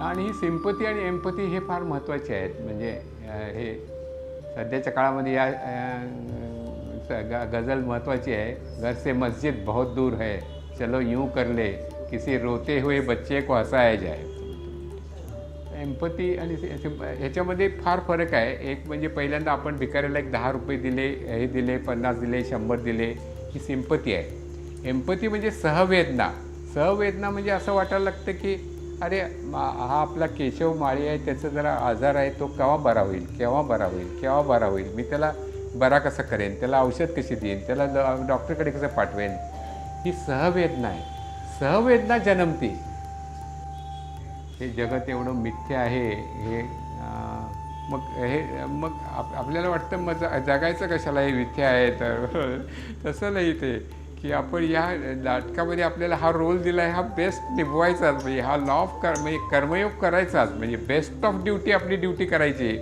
आणि ही सिंपती आणि एम्पथी हे फार महत्त्वाचे आहेत. म्हणजे हे सध्याच्या काळामध्ये या गझल महत्त्वाची आहे. घर से मस्जिद बहुत दूर है, चलो यूं कर ले, किसी रोते हुए बच्चे को हसाया जाए. एम्पथी आणि ह्याच्यामध्ये फार फरक आहे. एक म्हणजे पहिल्यांदा आपण भिकाऱ्याला एक 10 रुपये दिले, हे दिले, 50 दिले, 100 दिले, ही सिंपती आहे. एम्पथी म्हणजे सहवेदना. सहवेदना म्हणजे असं वाटायला लागतं की अरे हा आपला केशव माळी आहे, त्याचा जरा आजार आहे, तो केव्हा बरा होईल, केव्हा बरा होईल, केव्हा बरा होईल, मी त्याला बरा कसं करेन, त्याला औषध कशी देईन, त्याला डॉक्टरकडे कसं पाठवेन. ही सहवेदना आहे. सहवेदना जन्मते. हे जगत एवढं मिथ्य आहे. हे मग आपल्याला वाटतं मग जगायचं कशाला, हे मिथ्य आहे. तर तसं नाही ते की आपण या नाटकामध्ये आपल्याला हा रोल दिला आहे, हा बेस्ट निभवायचाच. म्हणजे हा लॉ ऑफ म्हणजे कर्मयोग करायचाच. म्हणजे बेस्ट ऑफ ड्युटी आपली ड्युटी करायची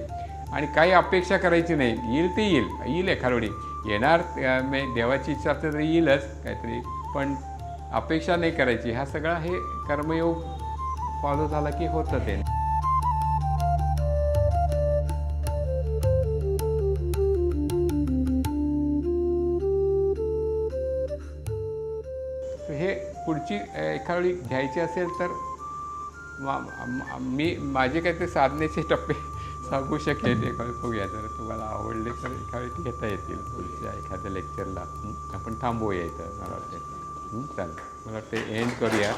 आणि काही अपेक्षा करायची नाही. येईल ते येईल एखाद वेळी येणार. देवाची इच्छा असते तरी येईलच काहीतरी, पण अपेक्षा नाही करायची. हा सगळा हे कर्मयोग फॉलो झाला की होतं ते. हे पुढची एखादी घ्यायची असेल तर मी माझे काही ते साधनेचे टप्पे सांगू शकेन. बघूया जर तुम्हाला आवडले तर एखादी घेता येतील पुढच्या एखाद्या लेक्चरला. आपण थांबवूया इथं मला वाटतं. चालेल, मला वाटतं एंड करूया.